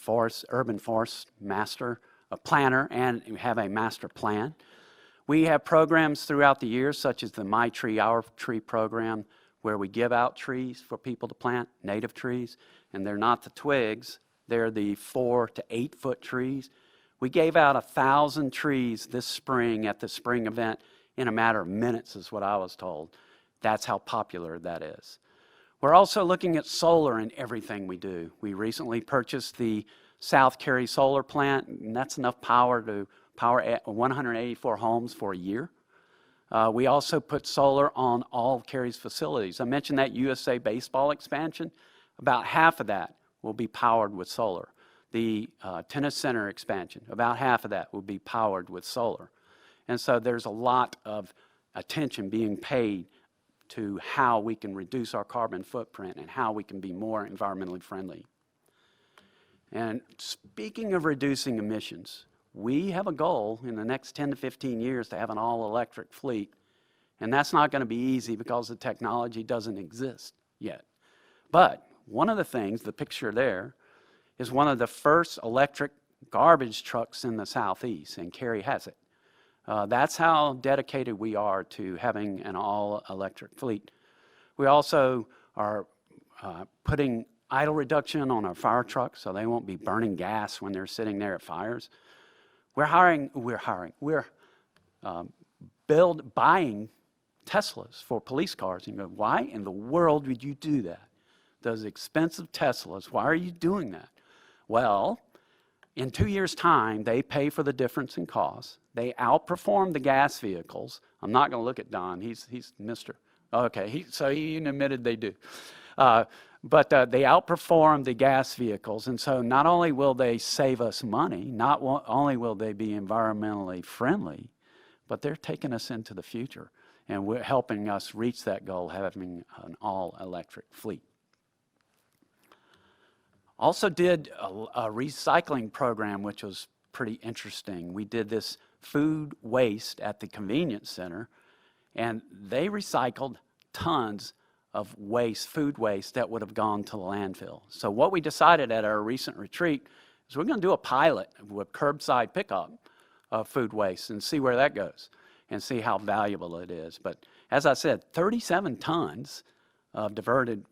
urban forest master, a planner, and we have a master plan. We have programs throughout the year, such as the My Tree, Our Tree program, where we give out trees for people to plant, native trees, and they're not the twigs, they're the 4 to 8 foot trees. We gave out 1,000 trees this spring at the spring event in a matter of minutes, is what I was told. That's how popular that is. We're also looking at solar in everything we do. We recently purchased the South Cary solar plant, and that's enough power to power 184 homes for a year. We also put solar on all of Cary's facilities. I mentioned that USA baseball expansion. About half of that will be powered with solar. The tennis center expansion, about half of that will be powered with solar. And so there's a lot of attention being paid to how we can reduce our carbon footprint and how we can be more environmentally friendly. And speaking of reducing emissions, we have a goal in the next 10 to 15 years to have an all-electric fleet. And that's not going to be easy because the technology doesn't exist yet. But one of the things, the picture there, is one of the first electric garbage trucks in the Southeast, and Cary has it. That's how dedicated we are to having an all-electric fleet. We also are putting idle reduction on our fire trucks so they won't be burning gas when they're sitting there at fires. We're buying Teslas for police cars. And you go, why in the world would you do that? Those expensive Teslas, why are you doing that? Well, in 2 years' time, they pay for the difference in cost. They outperform the gas vehicles. I'm not going to look at Don. He's Mr. Okay, so he admitted they do. But they outperform the gas vehicles, and so not only will they save us money, not only will they be environmentally friendly, but they're taking us into the future, and we're helping us reach that goal, having an all-electric fleet. Also did a recycling program, which was pretty interesting. We did this food waste at the convenience center, and they recycled tons of waste, food waste that would have gone to the landfill. So what we decided at our recent retreat is we're going to do a pilot with curbside pickup of food waste and see where that goes and see how valuable it is. But as I said, 37 tons of diverted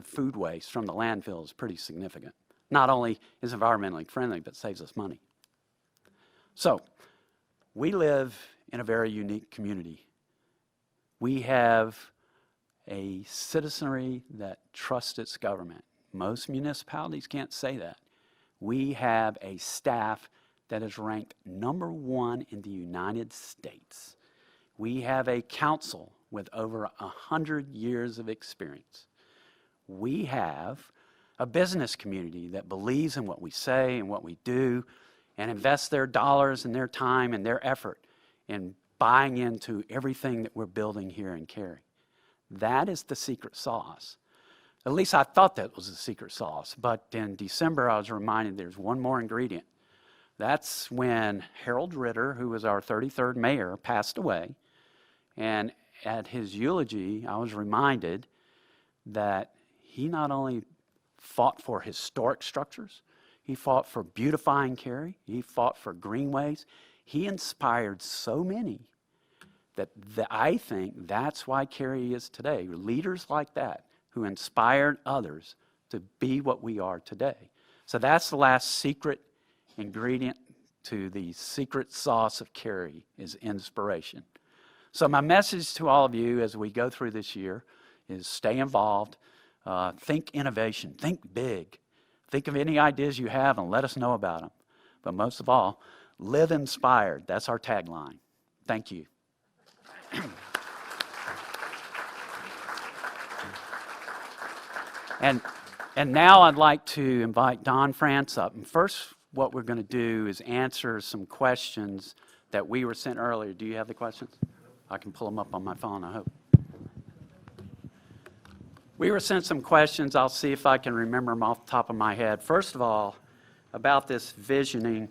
food waste from the landfill is pretty significant. Not only is environmentally friendly, but saves us money. So we live in a very unique community. We have a citizenry that trusts its government. Most municipalities can't say that. We have a staff that is ranked #1 in the United States. We have a council with over 100 years of experience. We have a business community that believes in what we say and what we do and invests their dollars and their time and their effort in buying into everything that we're building here in Cary. That is the secret sauce. At least I thought that was the secret sauce, but in December I was reminded there's one more ingredient. That's when Harold Ritter, who was our 33rd mayor, passed away, and at his eulogy I was reminded that he not only fought for historic structures, he fought for beautifying Cary, he fought for greenways. He inspired so many that I think that's why Cary is today. Leaders like that who inspired others to be what we are today. So that's the last secret ingredient to the secret sauce of Cary is inspiration. So my message to all of you as we go through this year is stay involved, think innovation, think big. Think of any ideas you have and let us know about them. But most of all, live inspired. That's our tagline. Thank you. And now I'd like to invite Don France up. And first, what we're going to do is answer some questions that we were sent earlier. Do you have the questions? I can pull them up on my phone, I hope. We were sent some questions. I'll see if I can remember them off the top of my head. First of all, about this visioning,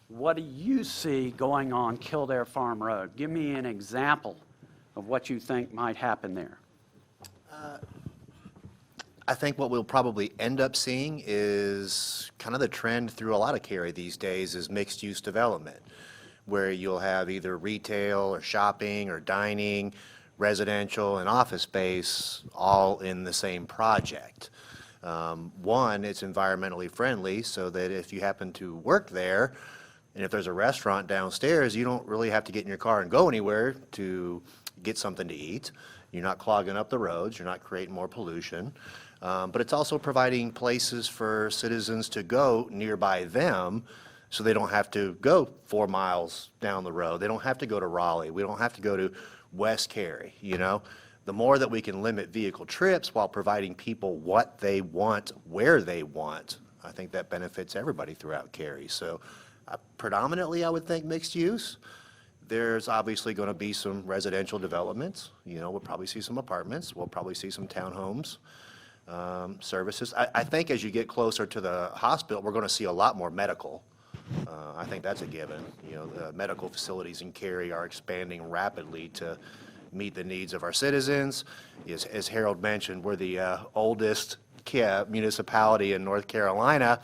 what do you see going on Kildare Farm Road? Give me an example of what you think might happen there. I think what we'll probably end up seeing is kind of the trend through a lot of Cary these days is mixed-use development, where you'll have either retail or shopping or dining, residential and office space all in the same project. One, it's environmentally friendly so that if you happen to work there and if there's a restaurant downstairs, you don't really have to get in your car and go anywhere to get something to eat. You're not clogging up the roads, you're not creating more pollution. But it's also providing places for citizens to go nearby them so they don't have to go 4 miles down the road. They don't have to go to Raleigh. We don't have to go to West Cary, you know? The more that we can limit vehicle trips while providing people what they want, where they want, I think that benefits everybody throughout Cary. So predominantly, I would think mixed use. There's obviously going to be some residential developments. You know, we'll probably see some apartments. We'll probably see some townhomes, services. I think as you get closer to the hospital, we're going to see a lot more medical. I think that's a given. You know, the medical facilities in Cary are expanding rapidly to meet the needs of our citizens. As Harold mentioned, we're the oldest municipality in North Carolina,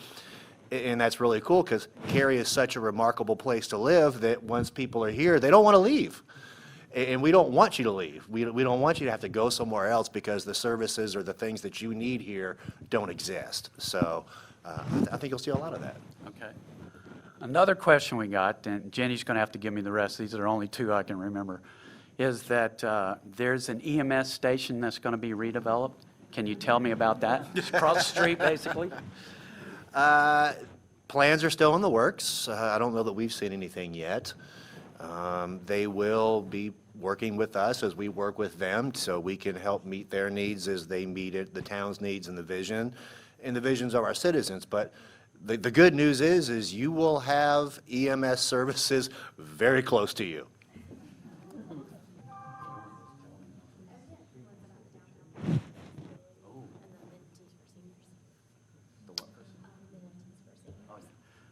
and that's really cool because Cary is such a remarkable place to live that once people are here, they don't want to leave. And we don't want you to leave. We don't want you to have to go somewhere else because the services or the things that you need here don't exist. So I think you'll see a lot of that. Okay. Another question we got, and Jenny's going to have to give me the rest, these are only two I can remember, is that there's an EMS station that's going to be redeveloped. Can you tell me about that? Just across the street, basically? Plans are still in the works. I don't know that we've seen anything yet. They will be working with us as we work with them so we can help meet their needs as they meet it, the town's needs and the visions of our citizens. But the good news is you will have EMS services very close to you.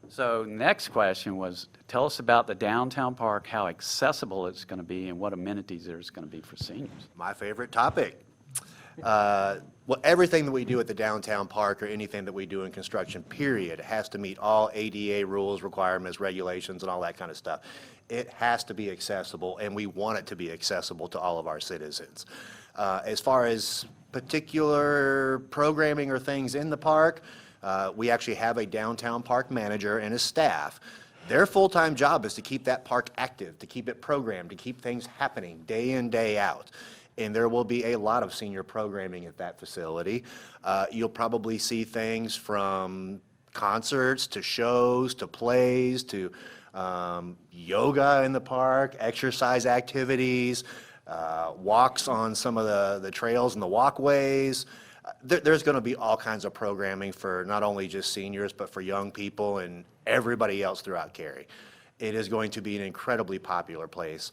So next question was, tell us about the downtown park, how accessible it's going to be, and what amenities there's going to be for seniors. My favorite topic. Well, everything that we do at the downtown park or anything that we do in construction, period, has to meet all ADA rules, requirements, regulations, and all that kind of stuff. It has to be accessible, and we want it to be accessible to all of our citizens. As far as particular programming or things in the park, we actually have a downtown park manager and his staff. Their full-time job is to keep that park active, to keep it programmed, to keep things happening day in, day out. And there will be a lot of senior programming at that facility. You'll probably see things from concerts to shows to plays to yoga in the park, exercise activities, walks on some of the trails and the walkways. There's going to be all kinds of programming for not only just seniors, but for young people and everybody else throughout Cary. It is going to be an incredibly popular place.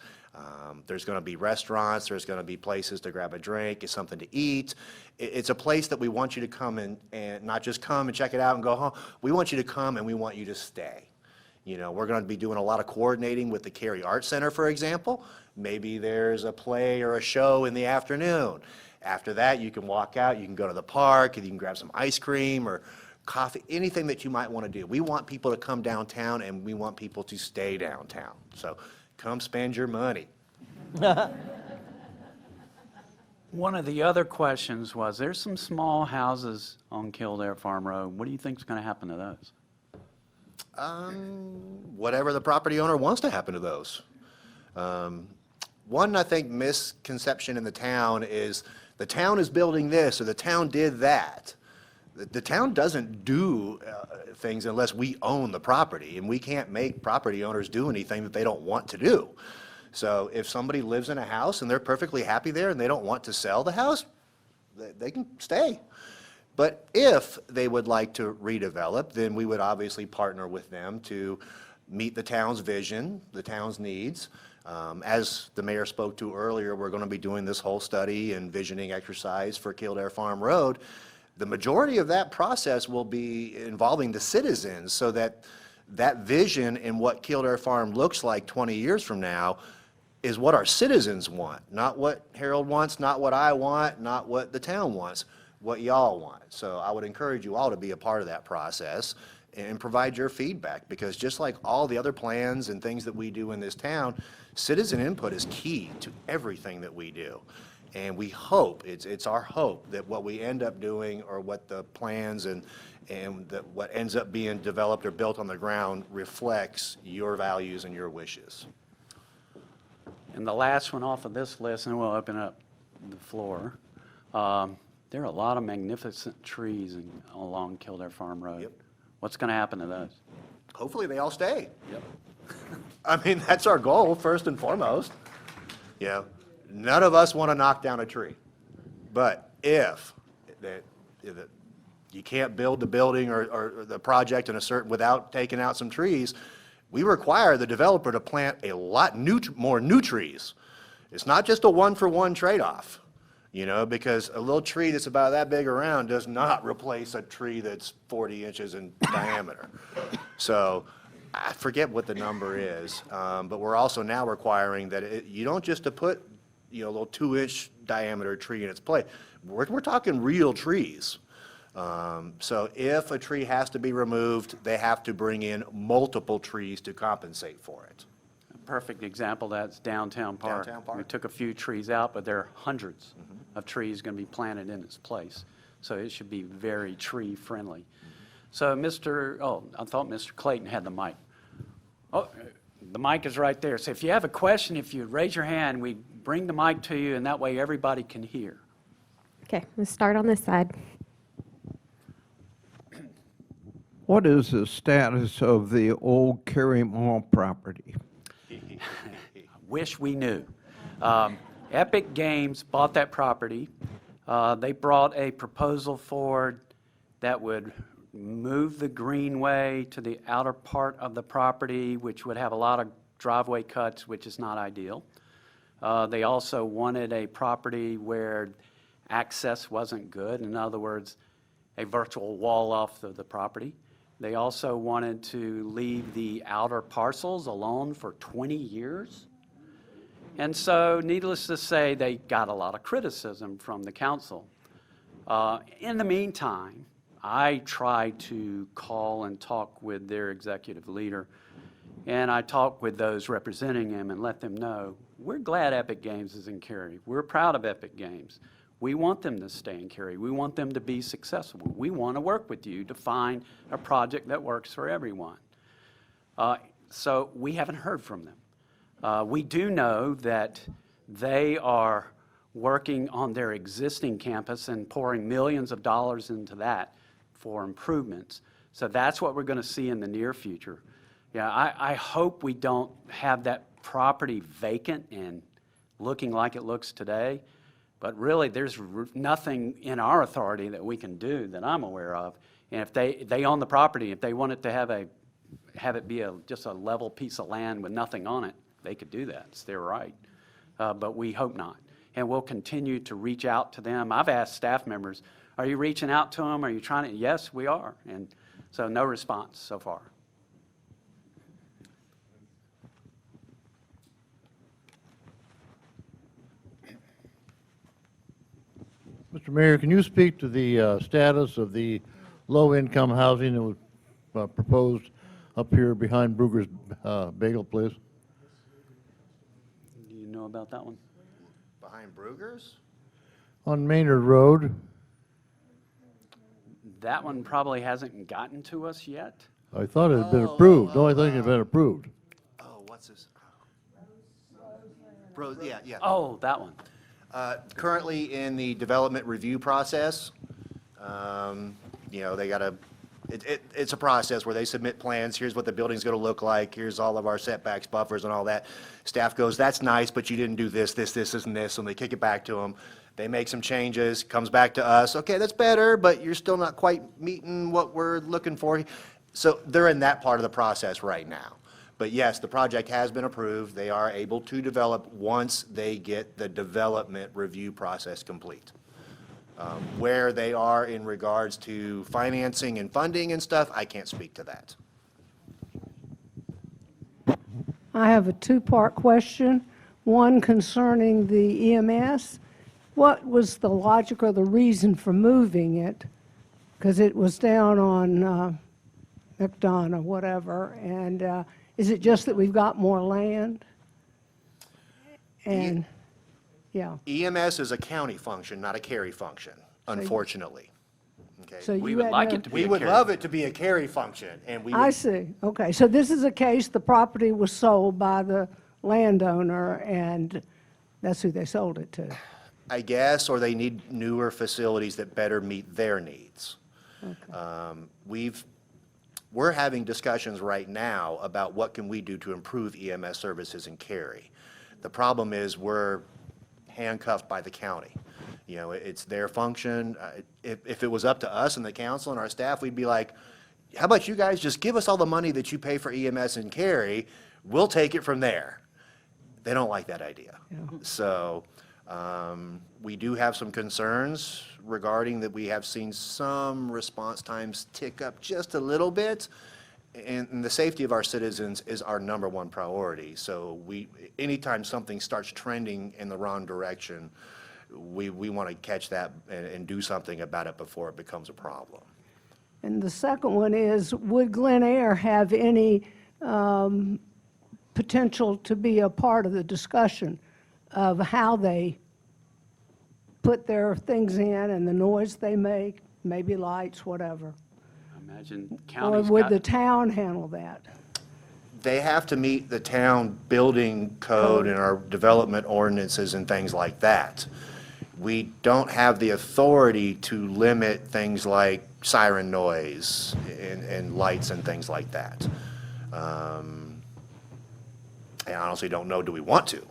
There's going to be restaurants, there's going to be places to grab a drink, get something to eat. It's a place that we want you to come and not just come and check it out and go home. We want you to come and we want you to stay. You know, we're going to be doing a lot of coordinating with the Cary Art Center, for example. Maybe there's a play or a show in the afternoon. After that, you can walk out, you can go to the park, and you can grab some ice cream or coffee, anything that you might want to do. We want people to come downtown, and we want people to stay downtown. So come spend your money. One of the other questions was, there's some small houses on Kildare Farm Road. What do you think is going to happen to those? Whatever the property owner wants to happen to those. One, I think, misconception in the town is the town is building this or the town did that. The town doesn't do things unless we own the property, and we can't make property owners do anything that they don't want to do. So if somebody lives in a house and they're perfectly happy there and they don't want to sell the house, they can stay. But if they would like to redevelop, then we would obviously partner with them to meet the town's vision, the town's needs. As the mayor spoke to earlier, we're going to be doing this whole study and visioning exercise for Kildare Farm Road. The majority of that process will be involving the citizens so that that vision and what Kildare Farm looks like 20 years from now is what our citizens want, not what Harold wants, not what I want, not what the town wants, what y'all want. So I would encourage you all to be a part of that process and provide your feedback, because just like all the other plans and things that we do in this town, citizen input is key to everything that we do. And we hope, it's our hope that what we end up doing, or what the plans and that what ends up being developed or built on the ground reflects your values and your wishes. And the last one off of this list, and we'll open up the floor. There are a lot of magnificent trees along Kildare Farm Road. Yep. What's going to happen to those? Hopefully they all stay. Yep. I mean, that's our goal, first and foremost. You know, none of us want to knock down a tree. But if you can't build the building or the project in a certain, without taking out some trees, we require the developer to plant a lot more new trees. It's not just a one-for-one trade-off, you know, because a little tree that's about that big around does not replace a tree that's 40 inches in diameter. So I forget what the number is, but we're also now requiring that you don't just to put, you know, a little 2-inch diameter tree in its place. We're talking real trees. So if a tree has to be removed, they have to bring in multiple trees to compensate for it. A perfect example, that's Downtown Park. Downtown Park. We took a few trees out, but there are hundreds of trees going to be planted in its place. So it should be very tree-friendly. So I thought Mr. Clayton had the mic. Oh, the mic is right there. So if you have a question, if you raise your hand, we bring the mic to you, and that way everybody can hear. Okay, let's start on this side. What is the status of the old Cary Mall property? Wish we knew. Epic Games bought that property. They brought a proposal forward that would move the greenway to the outer part of the property, which would have a lot of driveway cuts, which is not ideal. They also wanted a property where access wasn't good. In other words, a virtual wall off of the property. They also wanted to leave the outer parcels alone for 20 years. And so, needless to say, they got a lot of criticism from the council. In the meantime, I tried to call and talk with their executive leader, and I talked with those representing him and let them know, we're glad Epic Games is in Cary. We're proud of Epic Games. We want them to stay in Cary. We want them to be successful. We want to work with you to find a project that works for everyone. So we haven't heard from them. We do know that they are working on their existing campus and pouring millions of dollars into that for improvements. So that's what we're going to see in the near future. Yeah, I hope we don't have that property vacant and looking like it looks today. But really, there's nothing in our authority that we can do that I'm aware of. And if they own the property, if they want it to have it be just a level piece of land with nothing on it, they could do that. It's their right. But we hope not. And we'll continue to reach out to them. I've asked staff members, are you reaching out to them? Are you trying to? Yes, we are. And so no response so far. Mr. Mayor, can you speak to the status of the low-income housing that was proposed up here behind Brugger's Bagel Place? Do you know about that one? Behind Brugger's? On Maynard Road? That one probably hasn't gotten to us yet. I thought it had been approved. No, I think it had been approved. Oh, what's this? Bro, yeah. Oh, that one. Currently in the development review process. They got to, it's a process where they submit plans. Here's what the building's going to look like. Here's all of our setbacks, buffers, and all that. Staff goes, that's nice, but you didn't do this, and this, and they kick it back to them. They make some changes, comes back to us. Okay, that's better, but you're still not quite meeting what we're looking for. So they're in that part of the process right now. But yes, the project has been approved. They are able to develop once they get the development review process complete. Where they are in regards to financing and funding and stuff, I can't speak to that. I have a two-part question. One concerning the EMS. What was the logic or the reason for moving it? Because it was down on McDonough, whatever, and is it just that we've got more land? And, yeah. EMS is a county function, not a Cary function, unfortunately. Okay. So We you would had like no- it to be We a would Cary. love it to be a Cary function, and we I would, see. Okay, so this is a case, the property was sold by the landowner, and that's who they sold it to. I guess, or they need newer facilities that better meet their needs. We're having discussions right now about what can we do to improve EMS services in Cary. The problem is we're handcuffed by the county. It's their function. If it was up to us and the council and our staff, we'd be like, how about you guys just give us all the money that you pay for EMS in Cary, we'll take it from there. They don't like that idea. So we do have some concerns regarding that. We have seen some response times tick up just a little bit, and the safety of our citizens is our number one priority. So anytime something starts trending in the wrong direction, we want to catch that and do something about it before it becomes a problem. And the second one is, would Glen Air have any potential to be a part of the discussion of how they put their things in and the noise they make, maybe lights, whatever? I imagine Or county's would got, the town handle that? They have to meet the town building code and our development ordinances and things like that. We don't have the authority to limit things like siren noise and lights and things like that. I honestly don't know, do we want to,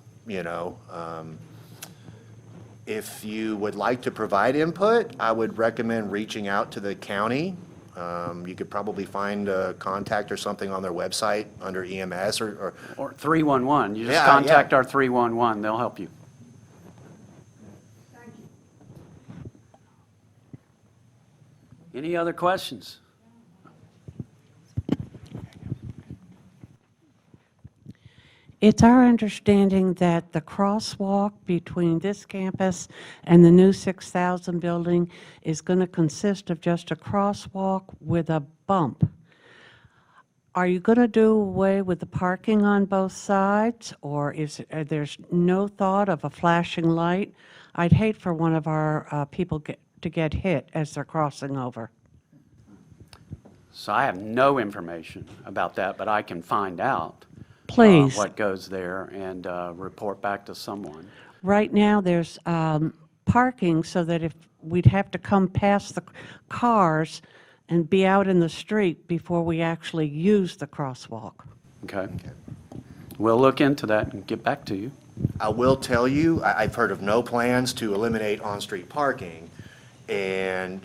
If you would like to provide input, I would recommend reaching out to the county. You could probably find a contact or something on their website under EMS or or 311. You just Yeah, contact yeah. our 311. They'll help you. Any other questions? It's our understanding that the crosswalk between this campus and the new 6,000 building is going to consist of just a crosswalk with a bump. Are you going to do away with the parking on both sides, or there's no thought of a flashing light? I'd hate for one of our people to get hit as they're crossing over. So I have no information about that, but I can find out. Please. What goes there and report back to someone. Right now, there's parking so that if we'd have to come past the cars and be out in the street before we actually use the crosswalk. Okay? We'll look into that and get back to you. I will tell you, I've heard of no plans to eliminate on-street parking, and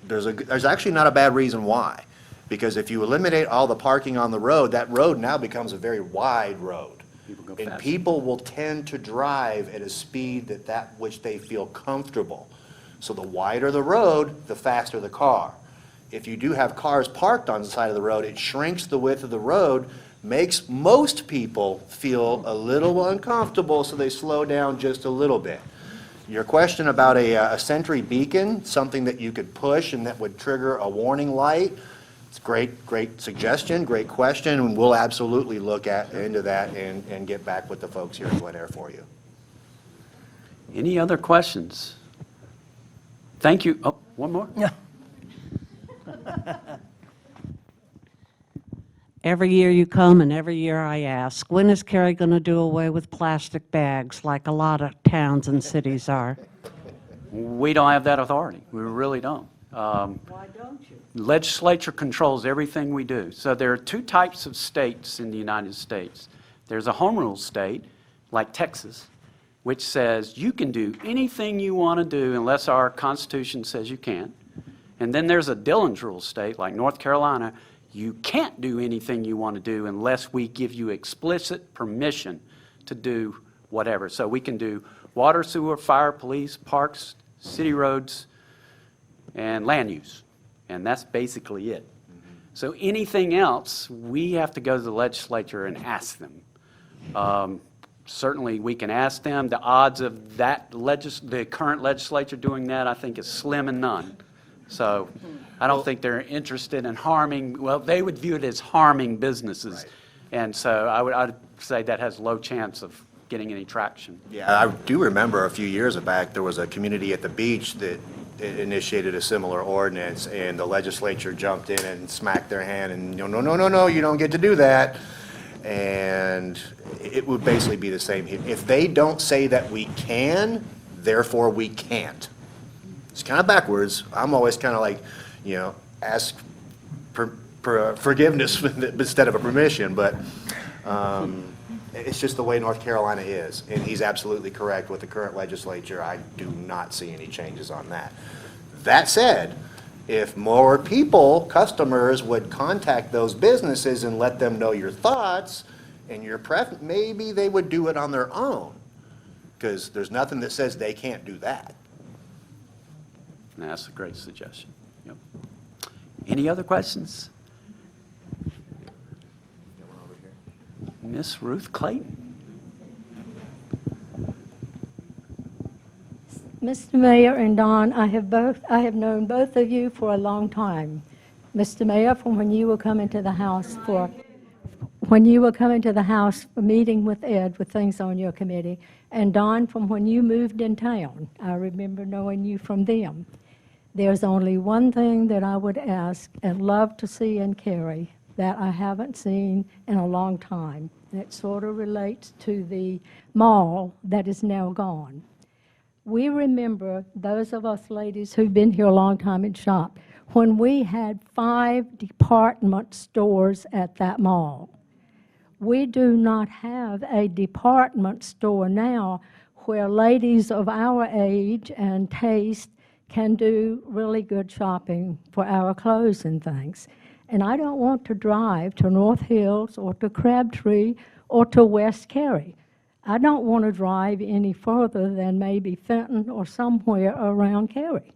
there's actually not a bad reason why. Because if you eliminate all the parking on the road, that road now becomes a very wide road. People go And faster. people will tend to drive at a speed that which they feel comfortable. So the wider the road, the faster the car. If you do have cars parked on the side of the road, it shrinks the width of the road, makes most people feel a little uncomfortable, so they slow down just a little bit. Your question about a sentry beacon, something that you could push and that would trigger a warning light, it's great suggestion, great question, and we'll absolutely look into that and get back with the folks here in Glen Air for you. Any other questions? Thank you. Oh, one more? Yeah. Every year you come and every year I ask, when is Cary going to do away with plastic bags like a lot of towns and cities are? We don't have that authority. We really don't. Why don't you? Legislature controls everything we do. So there are two types of states in the United States. There's a home rule state, like Texas, which says you can do anything you want to do unless our Constitution says you can't. And then there's a Dillon's rule state, like North Carolina. You can't do anything you want to do unless we give you explicit permission to do whatever. So we can do water, sewer, fire, police, parks, city roads, and land use. And that's basically it. So anything else, we have to go to the legislature and ask them. Certainly, we can ask them. The odds of the current legislature doing that, I think, is slim and none. So I don't think they're interested in harming, well, they would view it as harming businesses. Right. And so I'd say that has low chance of getting any traction. Yeah, I do remember a few years back, there was a community at the beach that initiated a similar ordinance, and the legislature jumped in and smacked their hand, and no, you don't get to do that. And it would basically be the same here. If they don't say that we can, therefore we can't. It's kind of backwards. I'm always kind of like, ask forgiveness instead of a permission, but it's just the way North Carolina is. And he's absolutely correct with the current legislature. I do not see any changes on that. That said, if more people, customers, would contact those businesses and let them know your thoughts and your preference, maybe they would do it on their own, because there's nothing that says they can't do that. That's a great suggestion. Yep. Any other questions? Miss Ruth Clayton? Mr. Mayor and Don, I have known both of you for a long time. Mr. Mayor, from when you were coming to the house for meeting with Ed with things on your committee, and Don, from when you moved in town. I remember knowing you from them. There's only one thing that I would ask and love to see in Cary that I haven't seen in a long time. And it sort of relates to the mall that is now gone. We remember, those of us ladies who've been here a long time and shop, when we had 5 department stores at that mall. We do not have a department store now where ladies of our age and taste can do really good shopping for our clothes and things. And I don't want to drive to North Hills or to Crabtree or to West Cary. I don't want to drive any further than maybe Fenton or somewhere around Cary.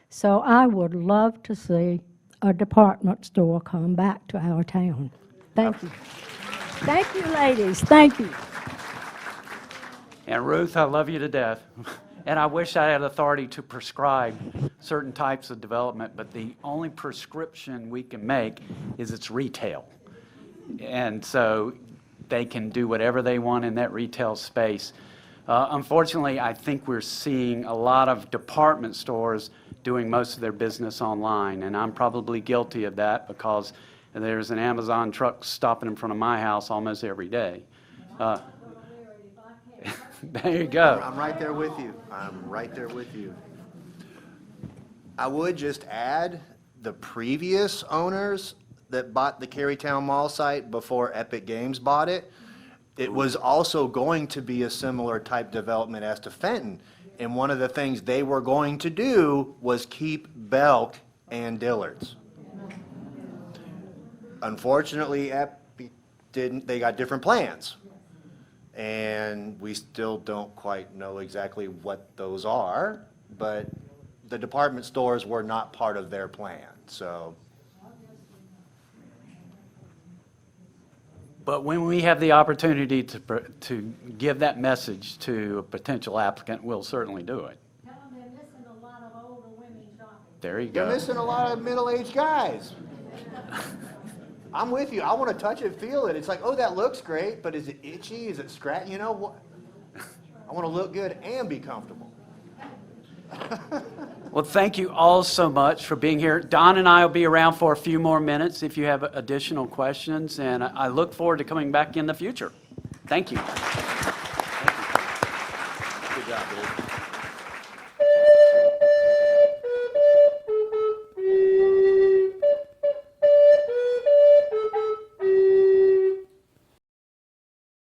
So I would love to see a department store come back to our town. Thank you. Thank you, ladies. Thank you. And Ruth, I love you to death. And I wish I had authority to prescribe certain types of development, but the only prescription we can make is it's retail. And so they can do whatever they want in that retail space. Unfortunately, I think we're seeing a lot of department stores doing most of their business online, and I'm probably guilty of that because there's an Amazon truck stopping in front of my house almost every day. There you go. I'm right there with you. I'm right there with you. I would just add, the previous owners that bought the Carytown Mall site before Epic Games bought it, It was also going to be a similar type development as to Fenton. And one of the things they were going to do was keep Belk and Dillard's. Unfortunately, they got different plans. And we still don't quite know exactly what those are, but the department stores were not part of their plan, so. But when we have the opportunity to give that message to a potential applicant, we'll certainly do it. Tell them they're missing a lot of older women shopping. There you You're go. missing a lot of middle-aged guys. I'm with you. I want to touch it, feel it. It's like, oh, that looks great, but is it itchy? Is it scratchy? You know what? I want to look good and be comfortable. Well, thank you all so much for being here. Don and I will be around for a few more minutes if you have additional questions, and I look forward to coming back in the future. Thank you. Good job, dude.